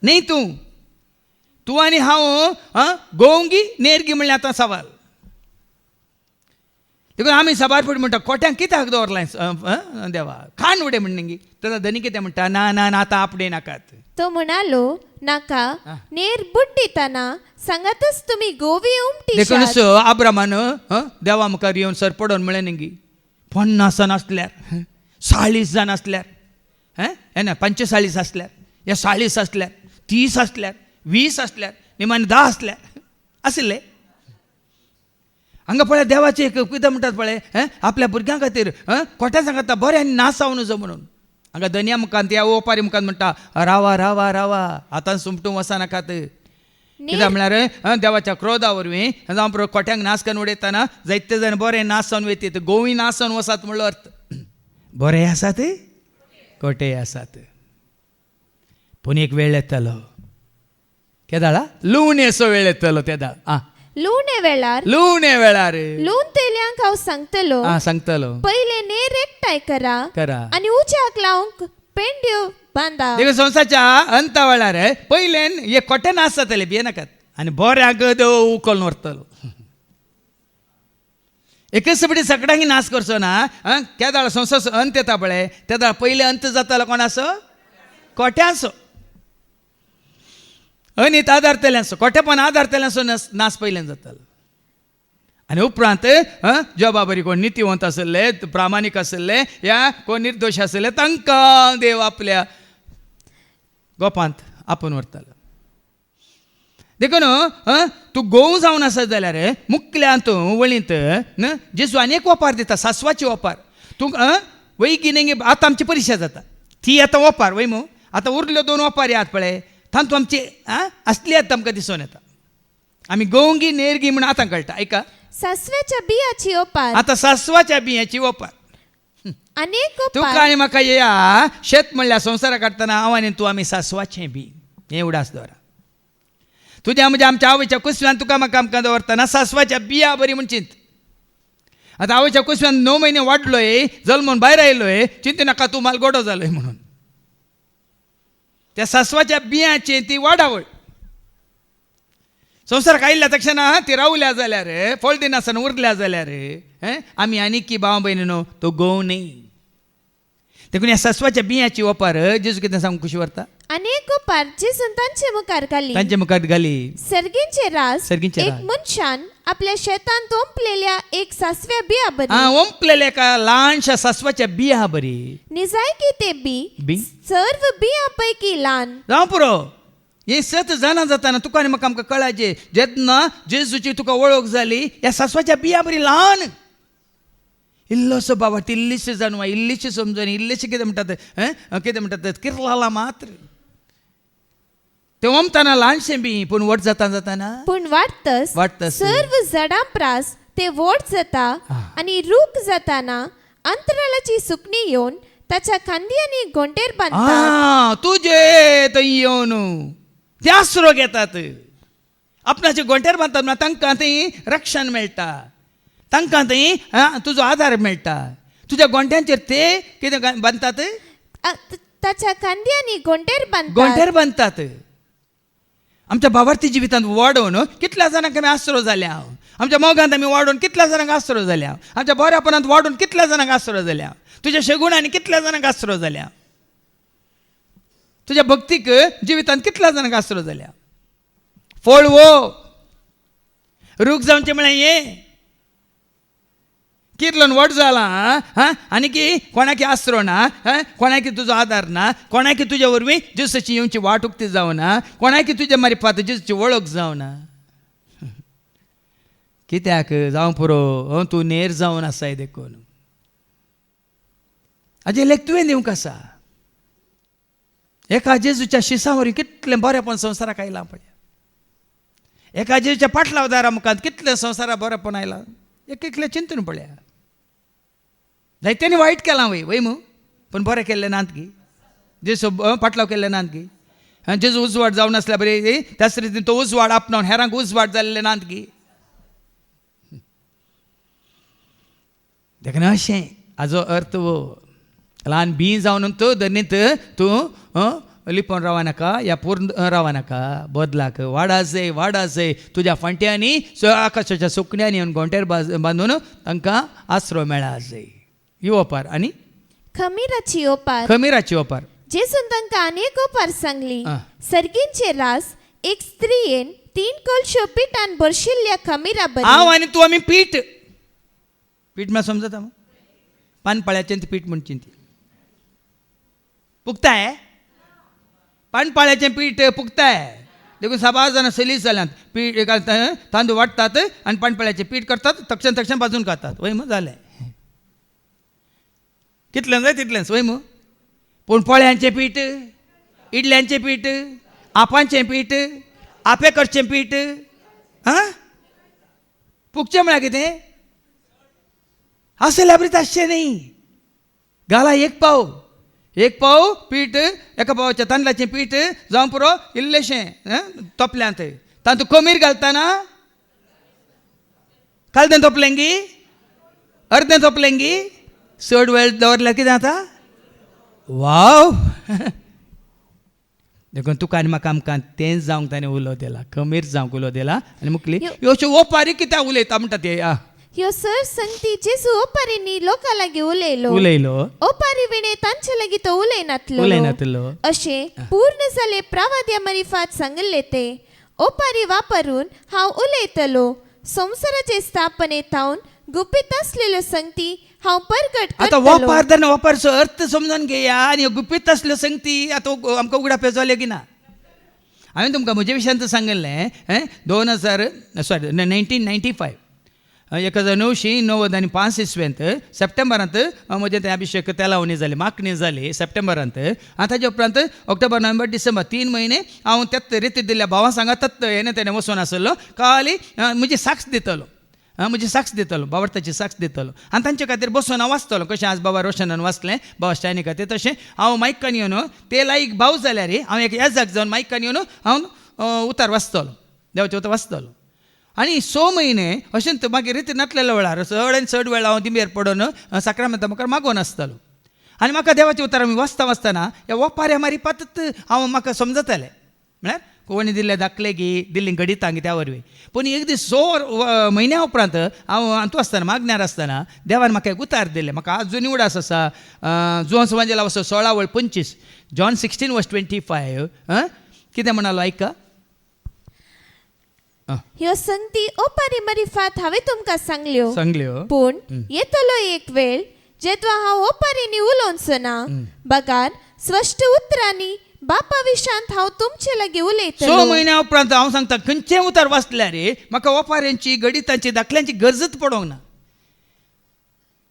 न्ही तूं आनी हांव गोवंगी नेरगी म्हणल्यार आतां सवाल. देखून आमी सबार फुडें म्हणटा कोट्यांक कित्याक दवरलां देवा खाण उडे म्हणणगी. तेन्ना धनी कितें म्हणटा ना ना ना आतां आपणे नाकात. तो म्हणालो नाका नेर बुड्डिताना सांगातच तुम्ही गोवी उमटी देखून आब्रामान देवा मुखार येवन सर पडोन म्हळें न्ही 50 जाण आसल्यार 40 जाण आसल्यार हे ना 45 आसल्यार या 40 आसल्यार 30 आसल्यार 20 आसल्यार निमाणे 10 आसल्यार आसले हांगा पळय देवाचे कितें म्हणटात पळय आपल्या भुरग्यां खातीर कोट्या सांगता बरें आनी नासाव नजो म्हणून. हांगा धन्या मुखांत या ओपारी मुखांत म्हणटा रावा रावा रावा आतां सुमटूंक वचनाकात. कित्याक म्हळ्यार देवाच्या क्रोधा वरवीं जावं पुरो कोट्यांक नास करून उडयतना जायते जाण बरें नास जावन वयतात. गोवी नास जावन वसात म्हणलो अर्थ. बरे आसात कोटे आसात. पूण एक वेळ येतलो केदाळा लुवणेचो वेळ येतलो तेदाळ लुवणे वेळार लून तेल्यांक हांव सांगतलो पहिले नेर एकठांय करा आनी उज्याक लावंक पेंड्यो बांदा. देखून संवसाच्या अंता वेळार पयलेन हे कोटे नास जातले भियेनाकात आनी बऱ्याक देव उखलून व्हरतलो. एकच बडी सगळ्यांक नाश करचो ना. केदाळ संवसाचो अंत येता पळय तेदाळ पयले अंत जातालो कोणाचो कोट्याचो. अनीत आदारतल्यांचो कोटेपण आदारतल्यांचो नाश पयल्यान जातालो. आनी उपरांत जॉबा बरी कोण नितीवंत आसले प्रामाणीक आसले या कोण निर्दोश आसले तांकां देव आपल्या गोपांत आपूण व्हरतालो. देखून तूं गोव जावन आसत जाल्यार मुखल्यान तूं वळींत जेजू आनीक वपार दिता सासवाची वपार. तूं वैगी नेंगे आतां आमची परिक्षा जाता ती आतां वपार वयमू आतां उरल्यो 2 वपारी आहात पळय थांब तूं आमची असली आतां आमकां दिसून येता. आमी गोवंगी नेरगी म्हण आतां कळटा. ऐका सासव्याच्या बियाची ओपार आतां सासवाच्या बियाची ओपार अनेक तुका आनी म्हाका येया शेत म्हणल्यार संवसारा काडटना हांव आनी तूं आमी सासवाचें बी हें उडास दवरा. तुज्या म्हणजे आमच्या आवयच्या कुसव्यान तुका म्हाका आमकां दवरतना सासवाच्या बिया बरी म्हण चिंत. आतां आवयच्या कुसव्यान 9 म्हयने वाडलोय जल्मून भायर आयलोय चिंतू नाका तूं मालगोडो जालोय म्हणून. त्या सासवाच्या बियांची ती वाडावळ. संवसाराक आयिल्ल्या तक्षणा ती रावल्या जाल्यार फळ दिनासन उरल्या जाल्यार आमी आनीक भाव भयणीनो तो गोव न्ही. देखून ह्या सासवाच्या बियांची ओपार जेजू कितें सांगूंक खुशी व्हरता अनेक ओपार जेजून तांचे मुखार घाली सर्गींचे रास एक मनशान आपल्या शेतांत ओंपलेल्या एक सासव्या बिया बरी ओंपलेल्या एका ल्हानशा सासवाच्या बिया बरी निजायकी ते बी सर्व बिया पैकी ल्हान जावं पुरो. हे 7 जाणां जाताना तुका आनी म्हाका आमकां कळाचें जेन्ना जेजूची तुका वळख जाली ह्या सासवाच्या बिया बरी ल्हान इल्लोसो बाबा इल्लीशी जाणवा इल्लीशी समजून इल्लीशी कितें म्हणटात किरलाला मात्र ते ओमताना ल्हानशें बी पूण व्हड जाताना पूण वाडटस सर्व झाडां प्रास ते व्हड जाता आनी रूख जाताना अंतराळाची सुकणी येवन ताच्या खांद्यांनी गोंटेर बांदतात. तुजे थंय येवन ते आसरो घेतात आपणाचे गोंटेर बांदतात तांकां थंय रक्षण मेळटा तांकां थंय तुजो आदार मेळटा. तुज्या गोंट्यांचेर ते कितें बांदतात ताच्या खांद्यांनी गोंटेर बांदतात. आमच्या भावार्थी जिवितांत वाडोवन कितल्या जाणांक आमी आसरो जाल्या. आमच्या मोगांत आमी वाडोवन कितल्या जाणांक आसरो जाल्या. आमच्या बऱ्यापणांत वाडोवन कितल्या जाणांक आसरो जाल्या. तुज्या शेगुणांनी कितल्या जाणांक आसरो जाल्या. तुज्या भक्तीक जिवितांत कितल्या जाणांक आसरो जाल्या. फळ वो रूख जावचें म्हळ्यार हें किरलोन व्हड जालां आनी की कोणाकी आसरो ना कोणाकी तुजो आदार ना कोणाकी तुज्या वरवीं जेजूची येवची वाट उक्ती जावना कोणाकी तुज्या मार्फत जेजूची वळख जावना. कित्याक जावं पुरो तूं नेर जावन आसाय देखून हाजे लेख तुवें दिवंक आसा. एका जेजूच्या शिसा वरवीं कितलें बरेंपण संवसाराक आयलां पळय. एका जेजूच्या पाटलावदारा मुखांत कितलें संवसाराक बरेंपण आयलां एकलें चिंतून पळया. जायत्यांनी वायट केलां वयमू पूण बरें केल्लें नात गी. जेजू पाटलाव केल्लें नात गी. जेजू उजवाड जावन आसल्या बरें त्याच रितीन तो उजवाड आपणावन हेरांक उजवाड जाल्लें नात गी. देखून अशें हाजो अर्थ वो ल्हान बी जावन तूं धरणीत तूं लिपोवन रावा नाका या पूर्ण रावा नाका बदलाक वाडा जाय तुज्या फांट्यांनी आकाशाच्या सुकण्यांनी गोंट्यार बांदून तांकां आसरो मेळा जाय ही ओपार. आनी खमीराची ओपार खमीराची ओपार. जेसून तांकां अनेक ओपार सांगली. आ. सर्गींचे रास एक स्त्रियेन 3 कळश्यो पिठान भरशिल्ल्या खमीरा हांव आनी तूं आमी पीठ म्हळ्यार समजता पानपाळ्याचें ती पीठ म्हणची ती पुगताय. पानपाळ्याचें पीठ पुगताय देखून 6 जाणां सलीस जाल्यांत पीठ तांदूळ वाडटात आनी पानपाळ्याचें पीठ करतात तक्षण भाजून खातात. वय मग जालें कितलें जाय तितलेंच. वय मग पूण पोळ्यांचें पीठ इडल्यांचें पीठ आपांचें पीठ आपेकरचें पीठ पुगचें म्हळ्यार कितें असलें बरें आसचें न्ही. घाला एक पाव पीठ एका पावाचें तांदळाचें पीठ जावं पुरो इल्लेशें तोपल्यांत तातूंत कोमीर घालतना कालदें तोपलेंगी अर्दें तोपलेंगी चड वेळ दवरल्यार कितें जाता. वाव देखून तुका आनी म्हाका आमकां तेंच जावंक ताणें उलो दिला खमीर जावंक उलो दिला आनी मुखली ह्यो अश्यो ओपारी कित्याक उलयता म्हणटा ते ह्यो सर संगती जेसू ओपारींनी लोकां लागीं उलयलो ओपारी विणे तांचे लागीं तो उलयनातलो अशें पूर्ण जाले प्रवाद्या मरिफात सांगले ते ओपारी वापरून हांव उलयतलो. संवसाराचे स्थापनेत हांव गुपीत आसलेल्यो संगती हांव प्रगट आतां करतलो. वापारचो अर्थ समजून घेया आनी गुपीत आसल्यो संगती आतां आमकां उगडाप जाल्यो की ना. हांवें तुमकां म्हजे विशयांत सांगिल्लें 1995 1995 इस्वेंत सप्टेंबरांत म्हजें तें अभिशेक तेलावणी जाली माकणी जाली सप्टेंबरांत. आनी ताजे उपरांत ऑक्टोबर नोव्हेंबर डिसेंबर 3 म्हयने हांव तेच रितीत दिल्ल्या भावां सांगात हें तेणें वचून आसलो खाली म्हजी साक्ष दितलो बाबरताची साक्ष दितलो आनी तांचे खातीर बसून हांव वाचतलो कशें आज बाबा रोशनान वाचलें बाबा स्टायनी खातीर तशें हांव मायकान येवन ते लायक भाव जाल्यार हांव एक येजाक जावन मायकान येवन हांव उतार वाचतलो देवाचें उतार वाचतलो. आनी 6 म्हयने अशेंच मागीर रिती नातलेल्या वेळार चड वेळ हांव दिमेर पडोवन साक्रामेंता मुखार मागोवन आसतलो. आनी म्हाका देवाचें उतार आमी वाचतना ह्या ओपाऱ्या मारिफात हांव म्हाका समजतालें म्हळ्यार कोणी दिल्ले दाखले दिल्ली गडितांगी त्या वरवीं. पूण एक दीस 6 म्हयन्या उपरांत हांव हातूं आसतना मागण्यार आसतना देवान म्हाका एक उतार दिलें. म्हाका आजूनय उडास आसा जुवांस वांजेला वचो 16:25 जॉन 16:25 कितें म्हणालो आयका. ह्यो संगती ओपारी मरिफात हांवें तुमकां सांगल्यो पूण येतलो एक वेळ जेद्वा हांव ओपारींनी उलोवचो ना बगार स्पश्ट उतरांनी बापा विशांत हांव तुमचे लागीं उलयतलो. 6 म्हयन्या उपरांत हांव सांगता खंयचें उतार वाचल्यार म्हाका ओपाऱ्यांची गडितांची दाखल्यांची गरजच पडोंक ना.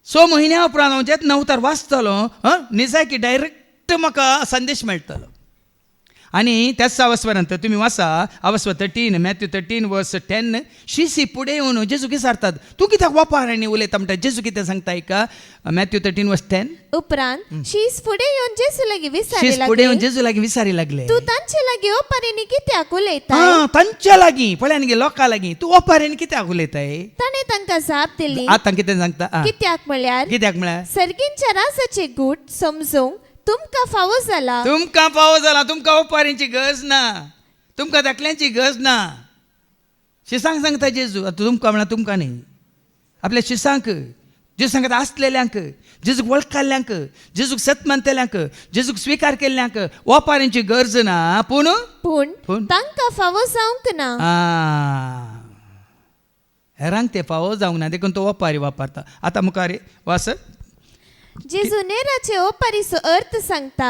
6 म्हयन्या उपरांत हांव जेन्ना उतार वाचतलो निजाय की डायरेक्ट म्हाका संदेश मेळटलो. आनी त्याच अवस्वरांत तुमी वाचा अवस्व 13 मॅथ्यू 13 वर्स 10 शिसी पुढे येवन जेजू विचारतात तूं कित्याक ओपाऱ्यांनी उलयता म्हणटा जेजू कितें सांगता का मॅथ्यू 13 वर्स 10 उपरांत शीस फुडें येवन जेजू लागीं शीस पुढे येवन जेजू लागीं विचारी लागले तूं तांचे लागीं ओपारींनी कित्याक उलयता. तांच्या लागीं पळय लोकां लागीं तूं ओपाऱ्यांनी कित्याक उलयताय. ताणें तांकां जाप दिली आतां कितें सांगता कित्याक म्हळ्यार सर्गींच्या रासाचे गूट समजूंक तुमकां फावो जाला. तुमकां ओपाऱ्यांची गरज ना तुमकां धाकल्यांची गरज ना. शिसांक सांगता जेजू आतां तुमकां म्हळ्यार तुमकां न्ही आपल्या शिसांक जेजू सांगता आसलेल्यांक जेजूक वळखल्ल्यांक जेजूक सत मानतल्यांक जेजूक स्विकार केल्ल्यांक ओपाऱ्यांची गरज ना पूण तांकां फावो जावंक ना. हेरांक ते फावो जावंक ना देखून तो ओपारी वापरता. आतां मुखार वास जेजू नेराचे ओपारीचो अर्थ सांगता.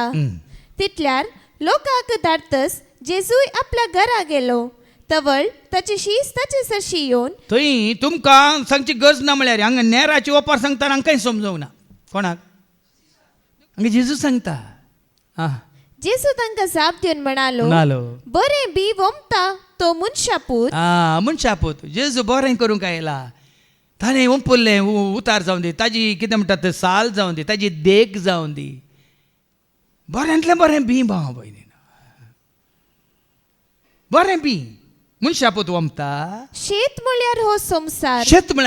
तितल्यार लोकांक धाडतस जेजूय आपल्या घरा गेलो तवळ ताची शीस ताचे सरशी येवन थंय तुमकां सांगची गरज ना म्हळ्यार हांगा नेराची ओपार सांगता हांकां समजूंक ना कोणाक हांगा जेजू सांगता. जेजू तांकां जाप दिवन म्हणालो बरें बी वमता तो मनशापूत जेजू बरें करूंक आयला. ताणें ओंपुल्लें उतार जावन दी ताजी कितें म्हणटात साल जावन दी ताजी देख जावन दी बरेंतलें बरें बी भाव भयणीन बरें बी मनशापूत वमता. शेत म्हळ्यार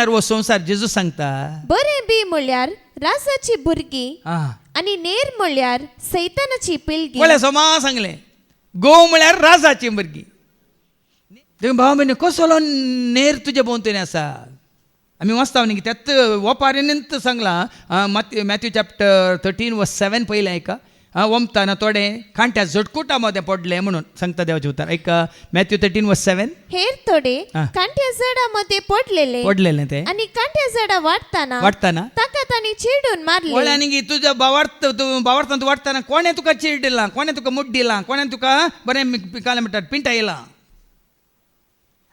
हो संसार जेजू सांगता. बरें बी म्हळ्यार राजाची भुरगी आं आणि नेर म्हळ्यार सैतानाची पिलगी. म्हळ्यार सोमा सांगलें गो म्हळ्यार राजाची भुरगी. देखून भाव म्हणे कसलो नेर तुजे भोंवतणी आसा. आमी वाचता न्ही त्यात ओपारीनंत सांगला मॅथ्यू चॅप्टर 13:7 पयलें ऐका. वमताना थोडे खांट्या झटकुटा मध्ये पडले म्हणून सांगता देवाचे उतार ऐका. मॅथ्यू 13:7 हेर थोडे हा. कांट्या झाडामध्ये पडलेले ते आणि कांट्या झाडा वाढताना ताका तांणी चिरडून मारले. म्हळ्यार आनी तुज्या भावार्थांत वाडटाना कोणें तुका चिरडिलां, कोणें तुका मुड्डिलां, कोणें तुका बरें पिकालें म्हणटात पिंटायलां.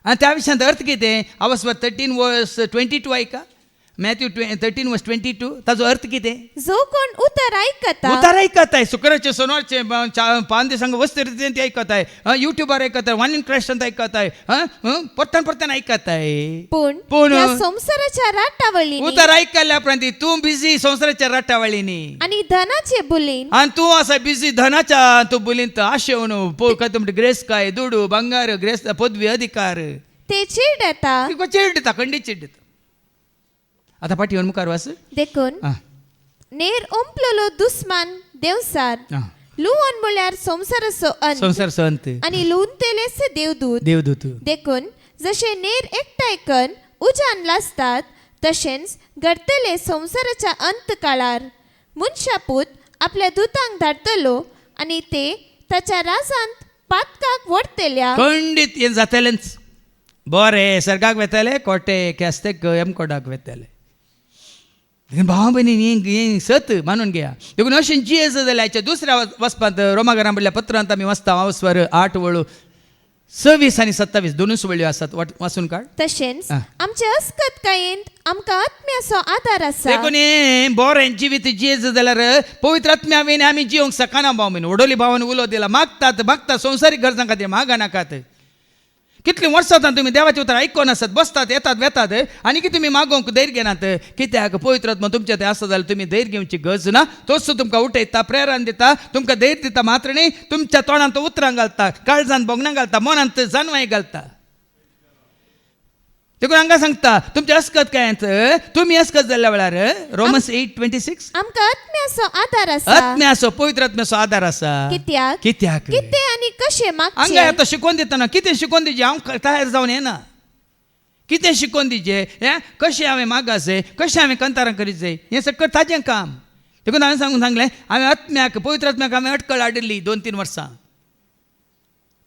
आणि त्या विशयांत अर्थ कितें. अवस्वर 13:22 ऐका. मॅथ्यू 13:22 ताजो अर्थ कितें. जो कोण उतर ऐकताय शुक्राचे सोनवारचे 5 दिसांक वस्त रितीन ते ऐकताय. युट्यूबार ऐकताय, वन इन क्रायस्टांत ऐकताय, परतन ऐकताय. पूण ह्या संसाराच्या राटावळींनी उतर ऐकल्या उपरांत तूं बिझी संसाराच्या राटावळींनी आणि धनाचे बुलीन आणि तू असा बिझी धनाच्या तू बुलींत आशेवन म्हणटा ग्रेस काय दुडू बंगार ग्रेस पदवी अधिकार ते चिडता चिडता खंडीत चिडता. आता पाठीवर मुखार वास. देखून नेर ओंपलेलो दुस्मान देवसार लुवन म्हळ्यार संसार संत आणि लुवन तेलेसे देवदूत. देखून जशे नेर एकठांय करून उजान लासतात तशेंच घडतले संसाराच्या अंत काळार मनशापूत आपल्या दुतांक धाडटलो आणि ते ताच्या राजांत पातकाक वडतल्या. खंडीत हें जातलेंच. बरें सर्गाक वेताले कोटे कॅस्तेक कोडाक वेताले. भाव भयणी सत मानून घेया. देखून अशें जियेस जाल्यार दुसऱ्या वचपांत रोमाकारां म्हणल्या पत्रांत आमी वाचता. अवस्वर 8:26 आनी 27 दोनूच वळ्यो आसात वाचून काड. तशेंच आमचे अस्कतकायेंत आमकां आत्म्याचो आदार आसा. देखून हें बरें जिवीत जियेस जाल्यार पवित्र आत्म्या वयल्यान आमी जियोंक शकना. भाव म्हण वडोली भावान उलो दिला मागतात संवसारीक गरजां खातीर मागा नाकात. कितलीं वर्सां तुम्ही देवाचे उतर आयकोन आसात, बसतात येतात वेतात आनी कितें तुमी मागोवंक धैर्य घेनात. कित्याक पवित्र आत्मा तुमच्या थंय आसा जाल्यार तुमी धैर्य घेवची गरज ना. तोच तुमकां उठयता, प्रेरण दिता, तुमकां धैर्य दिता. मात्र न्ही तुमच्या तोंडांत उतरां घालता, काळजांत बोगणां घालता, मनांत जानवाय घालता. देखून हांगा सांगता तुमच्या अस्कत कायांत तुमी अस्कत जाल्ल्या वेळार रोमन्स 8:26 आमकां आत्म्याचो आदार आसा. आत्म्याचो पवित्र आत्म्याचो आदार आसा. कित्याक कितें आनी कशें मागचें. हांगा आतां शिकोवन दितना कितें शिकोवन दिजे हांव तयार जावन येना. कितें शिकोवन दिजे हें कशें हांवें मागासय, कशें हांवें कंतारां करीत जाय, हें सगळें ताजें काम. देखून हांवें सांगलें हांवें आत्म्याक पवित्र आत्म्याक हांवें अटकळ हाडिल्ली 2-3 वर्सां.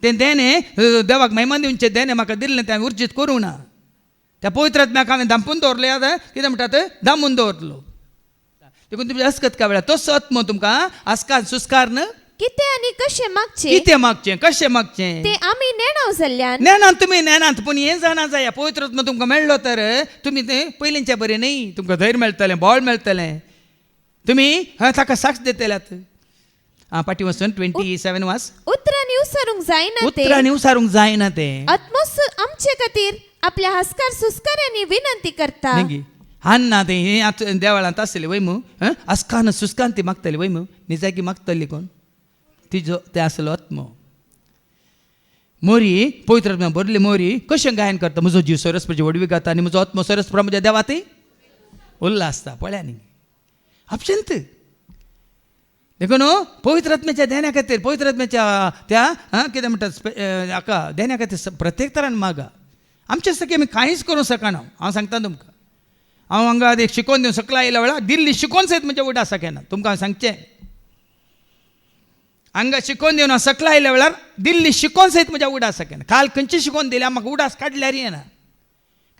तें देणें देवाक महिमान दिवचें देणें म्हाका दिल्लें तें हांवें उर्जीत करूं ना. त्या पवित्र आत्म्याक हांवें धांपून दवरलें. आतां कितें म्हणटात धांपून दवरलो. देखून तुमच्या अस्कत काय वेळार तसो आत्मो तुमकां आस्कार सुस्कार न कितें आनी कशें मागचें, कितें मागचें, कशें मागचें तें आमी नेणाव जाल्ल्यान नेनात. तुमी नेनात पूण हें जाणा जाय पवित्र आत्मा तुमकां मेळ्ळो तर तुमी तें पयलींच्या बरें न्ही. तुमकां धैर्य मेळटलें, बळ मेळटलें, तुमी ताका साक्ष दितल्यात. पाटी वचून 27 वास. उतरांनी उसरूंक जायना उतरांनी उसारूंक जायना तें. आत्मोस आमचे खातीर आपल्या हस्कार सुस्कारांनी विनंती करता. हान्ना तें हें देवळांत आसतलें वय मू अस्कान सुस्कान ती मागतली वय मू निजाकी मागतली कोण तिजो तें आसलो आत्मो. मोरी पवित्र आत्म्यान भरली मोरी कशें गायन करता. म्हजो जीव सरस्वती वडवी गाता आनी म्हजो आत्मो सरस्वती म्हज्या देवाती उल्हासता. पळया न्ही आपशेंत. देखून पवित्र आत्म्याच्या देण्या खातीर पवित्र आत्म्याच्या त्या कितें म्हणटात हाका देण्या खातीर प्रत्येक तरान मागा. आमचे सगळे आमी कांयच करूं शकना. हांव सांगता तुमकां. हांव हांगा एक शिकोवन दिवन सकला आयल्या वेळार दिल्ली शिकोवन सयत म्हणजे उडा सकेना. तुमकां हांव सांगचें हांगा शिकोवन दिवन हांव सकला आयल्या वेळार दिल्ली शिकोवन सयत म्हज्या उडा सकेना. काल खंयची शिकोवन दिल्या म्हाका उडास काडल्यार येना.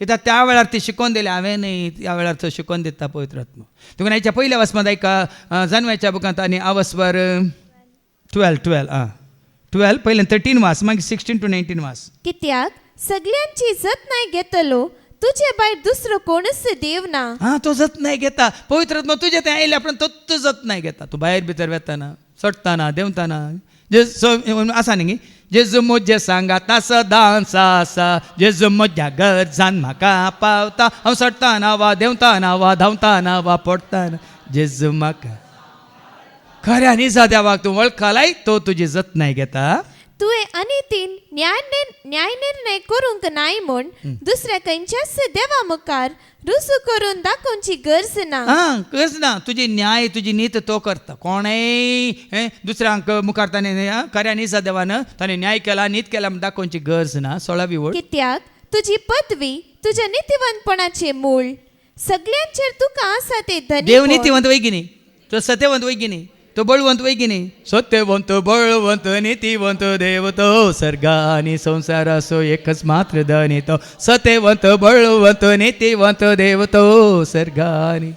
कित्याक त्या वेळार ती शिकोवन दिली हांवें न्ही. त्या वेळार तो शिकोवन दिता पवित्र आत्मा. देखून हेच्या पयल्या वचपांत ऐका जानव्याच्या बुकांत आनी अवस्वर 12 पयलें 13 वास मागीर 16 to 19 वास. कित्याक सगळ्यांची जतनाय घेतलो तुजे भायर दुसरो कोणूच देव ना. तो जतनाय घेता. पवित्र आत्मा तुजे थंय आयल्या उपरांत तो जतनाय घेता. तूं भायर भितर वेताना सडटाना देंवताना आसा न्ही जेजू म्हजे सांगाता सदांच आसा. जेजू म्हज्या गरजान म्हाका पावता. हांव सडटाना वा देंवताना वा धांवताना वा पडटाना जेजू म्हाका खऱ्यांनी देवाक तूं वळखलाय तो तुजी जतनाय घेता. तुवें आनी तीन न्याय निर्णय करूंक नाय म्हूण दुसऱ्या खंयच्याच देवा मुखार रुजू करून दाखोवची गरज ना. गरज ना. तुजी न्याय तुजी नीत तो करता. कोणेय दुसऱ्यांक मुखार ताणें खऱ्या निसा देवानं ताणें न्याय केला नीत केला म्हण दाखोवची गरज ना. 16वी ओळ. कित्याक तुजी पदवी तुज्या नितिवंतपणाचे मूळ. सगळ्यांचेर तुका आसा ते धनी. देव नितिवंत वैगिनी, तो सत्यवंत वैगिनी, तो बळवंत वैगिनी. सत्यवंत बळवंत नीतिवंत देव तो सर्गा आणि संसार असो एकच मात्र धनी तो. सत्यवंत बळवंत नीतिवंत देव तो सर्गा आणि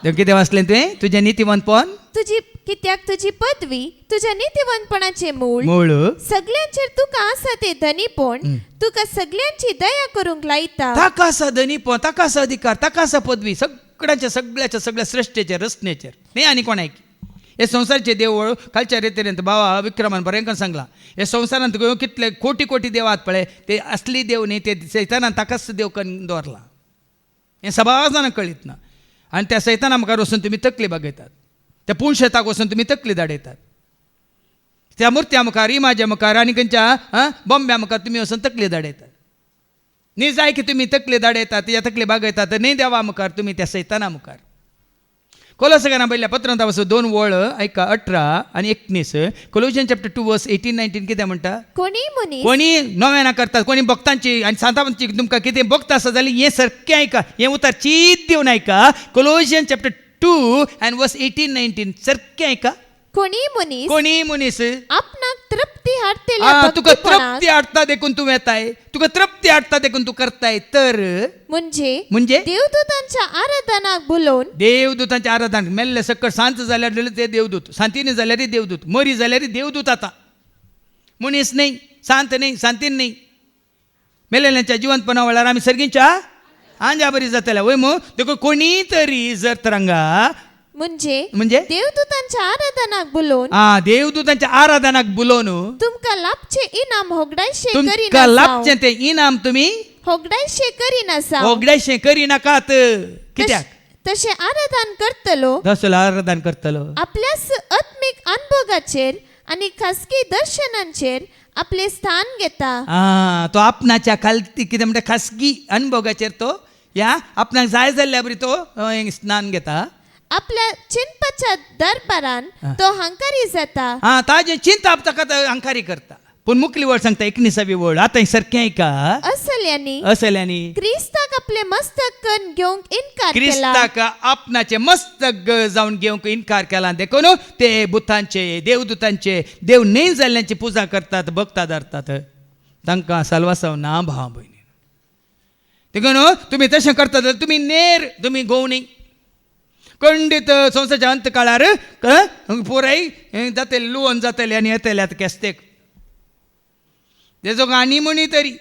कितें वाचलें तुवें? तुजें नीतिवंतपण कित्याक तुजी पदवी तुज्या नितिवंतपणाचे मूळ. सगळ्यांचेर तुका आसा ते धनीपण तुका सगळ्यांची दया करूंक लायता. ताका आसा धनीपण, ताका आसा अधिकार, ताका आसा पदवी सगळ्या सृश्टेचेर रचनेचेर न्ही आनी कोणाक. हे संवसाराचे देवळ कालच्या रेतेरेंत बाबा विक्रमान बरेंकर सांगला. हे संवसारांत कितले कोटी कोटी देव आहात पळय ते असली देव न्ही, ते सैतानान ताकाच देव करून दवरला. हें सबाज जाणांक कळीत ना. आनी त्या सैताना मुखार वचून तुमी तकली बागयतात, त्या पुणशेताक वचून तुमी तकली दाडयतात, त्या मुर्त्या मुखार इमाज्या मुखार आनी खंयच्या बॉम्ब्या मुखार तुमी वचून तकली दाडयतात. न्ही जाय की तुमी तकली दाडयतात या तकली बागयतात, न्ही देवा मुखार तुमी त्या सैताना मुखार. कोलोसाकारां पयल्या पत्रांत वचून 2 ओळ ऐका 18 आनी 19. कोलोसियन्स चॅप्टर 2 वर्स 18-19 कितें म्हणटा? कोणी नव्याना करतात, कोणी भक्तांची आनी सांतांची तुमकां कितें भक्त आसा जाल्यार हें सारकें आयका, हें उतार चीत दिवन आयका. कोलोसियन्स चॅप्टर 2 and verse 18-19 सारकें आयका. कोणी मनीस आपणाक तृप्ती हाडटल्या तुका तृप्ती हाडटा देखून तूं येताय, तुका तृप्ती हाडटा देखून तूं करताय, तर म्हणजे देवदूतांच्या आराधनाक बोलोवन देवदूतांच्या आराधनाक मेल्ले सकट सांत जाल्यार ते देवदूत, सांतीनी जाल्यार देवदूत, मरी जाल्यार देवदूत. आता मनीस नाही, सांत नाही, सांतीन नाही. मेलेल्यांच्या जिवंतपणा वेळार आमी सर्गींच्या आंजा बरी जातल्या वय मग. देखून कोणी तरी जर तरंगा म्हणजे देवदूतांच्या आराधनाक बोलोवन देवदूतांच्या आराधनाक बोलोवन तुमकां लाभचे इनाम होगडायशे करीना. तुमकां लाभचे ते इनाम तुमी होगडायशे करीनासा. होगडायशे करिनाकात. कित्याक? तशें आराधन करतलो, तसलो आराधन करतलो. आपल्याच आत्मीक अनुभवाचेर आनी खासगी दर्शनांचेर आपले स्थान घेता. तो आपणाच्या खालती कितें म्हणटा खासगी अनुभवाचेर तो ह्या आपणाक जाय जाल्ल्या बरी तो स्नान घेता. आपल्या चिंतपाच्या दरबारान तो हंकारी जाता. ताजे चिंत आप ताका हंकारी करता. पूण मुखली वळ सांगता 19वी ओळ आतां सारकें आयका. असल्यांनी क्रिस्ताक आपले मस्तक घेवंक इन्कार केला. क्रिस्ताक आपणाचे मस्तक जावन घेवंक इन्कार केला देखून ते बुतांचे देवदूतांचे देव न्ही जाल्ल्यांची पुजा करतात, भक्ता धरतात. तांकां साल्वासाव ना भाव भयणी. देखून तुमी तशें करतात जाल्यार तुमी नेर तुमी गवणी खंडीत संवसाराच्या अंत काळार पुराय जातले लुवन जातले आनी येतले आतां केस्तेक. तेजो आनी म्हणी तरी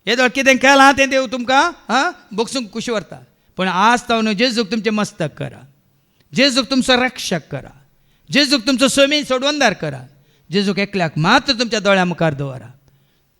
येदो कितें केलां तें देव तुमकां बोगसूंक खुशी व्हरता. पूण आज तावन जेजूक तुमचें मस्तक करा, जेजूक तुमचो रक्षक करा, जेजूक तुमचो सोमी सोडवंदार करा, जेजूक एकल्याक मात्र तुमच्या दोळ्या मुखार दवरा.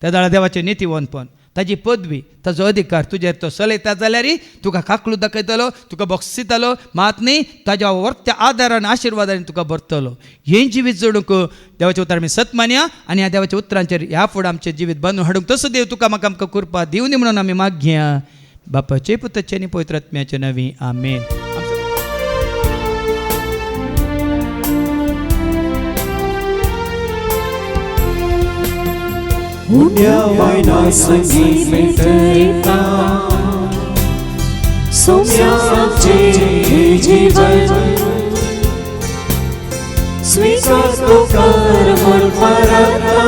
त्या दोळ्या देवाचें नितिवंतपण, ताजी पदवी, ताजो अधिकार तुजेर तो चलयता जाल्यार तुका काकलू दाखयतलो, तुका बक्षितलो, मात न्ही ताज्या वर्त्या आदारान आशिर्वादान तुका भरतलो. हें जिवीत जोडूंक देवाचें उतर आमी सत मानया आनी ह्या देवाच्या उतरांचेर ह्या फुडें आमचें जिवीत बांदून हाडूंक तसो देव तुका म्हाका आमकां कृपा दिवं दी म्हणून आमी मागया. बापाचे पुताचे आनी पवित्र आत्म्याचे नांवी आमेन. पुण्यवायना संगीत मेळटा सौम्याचे जीवन स्वीकार तो कर म्हण परता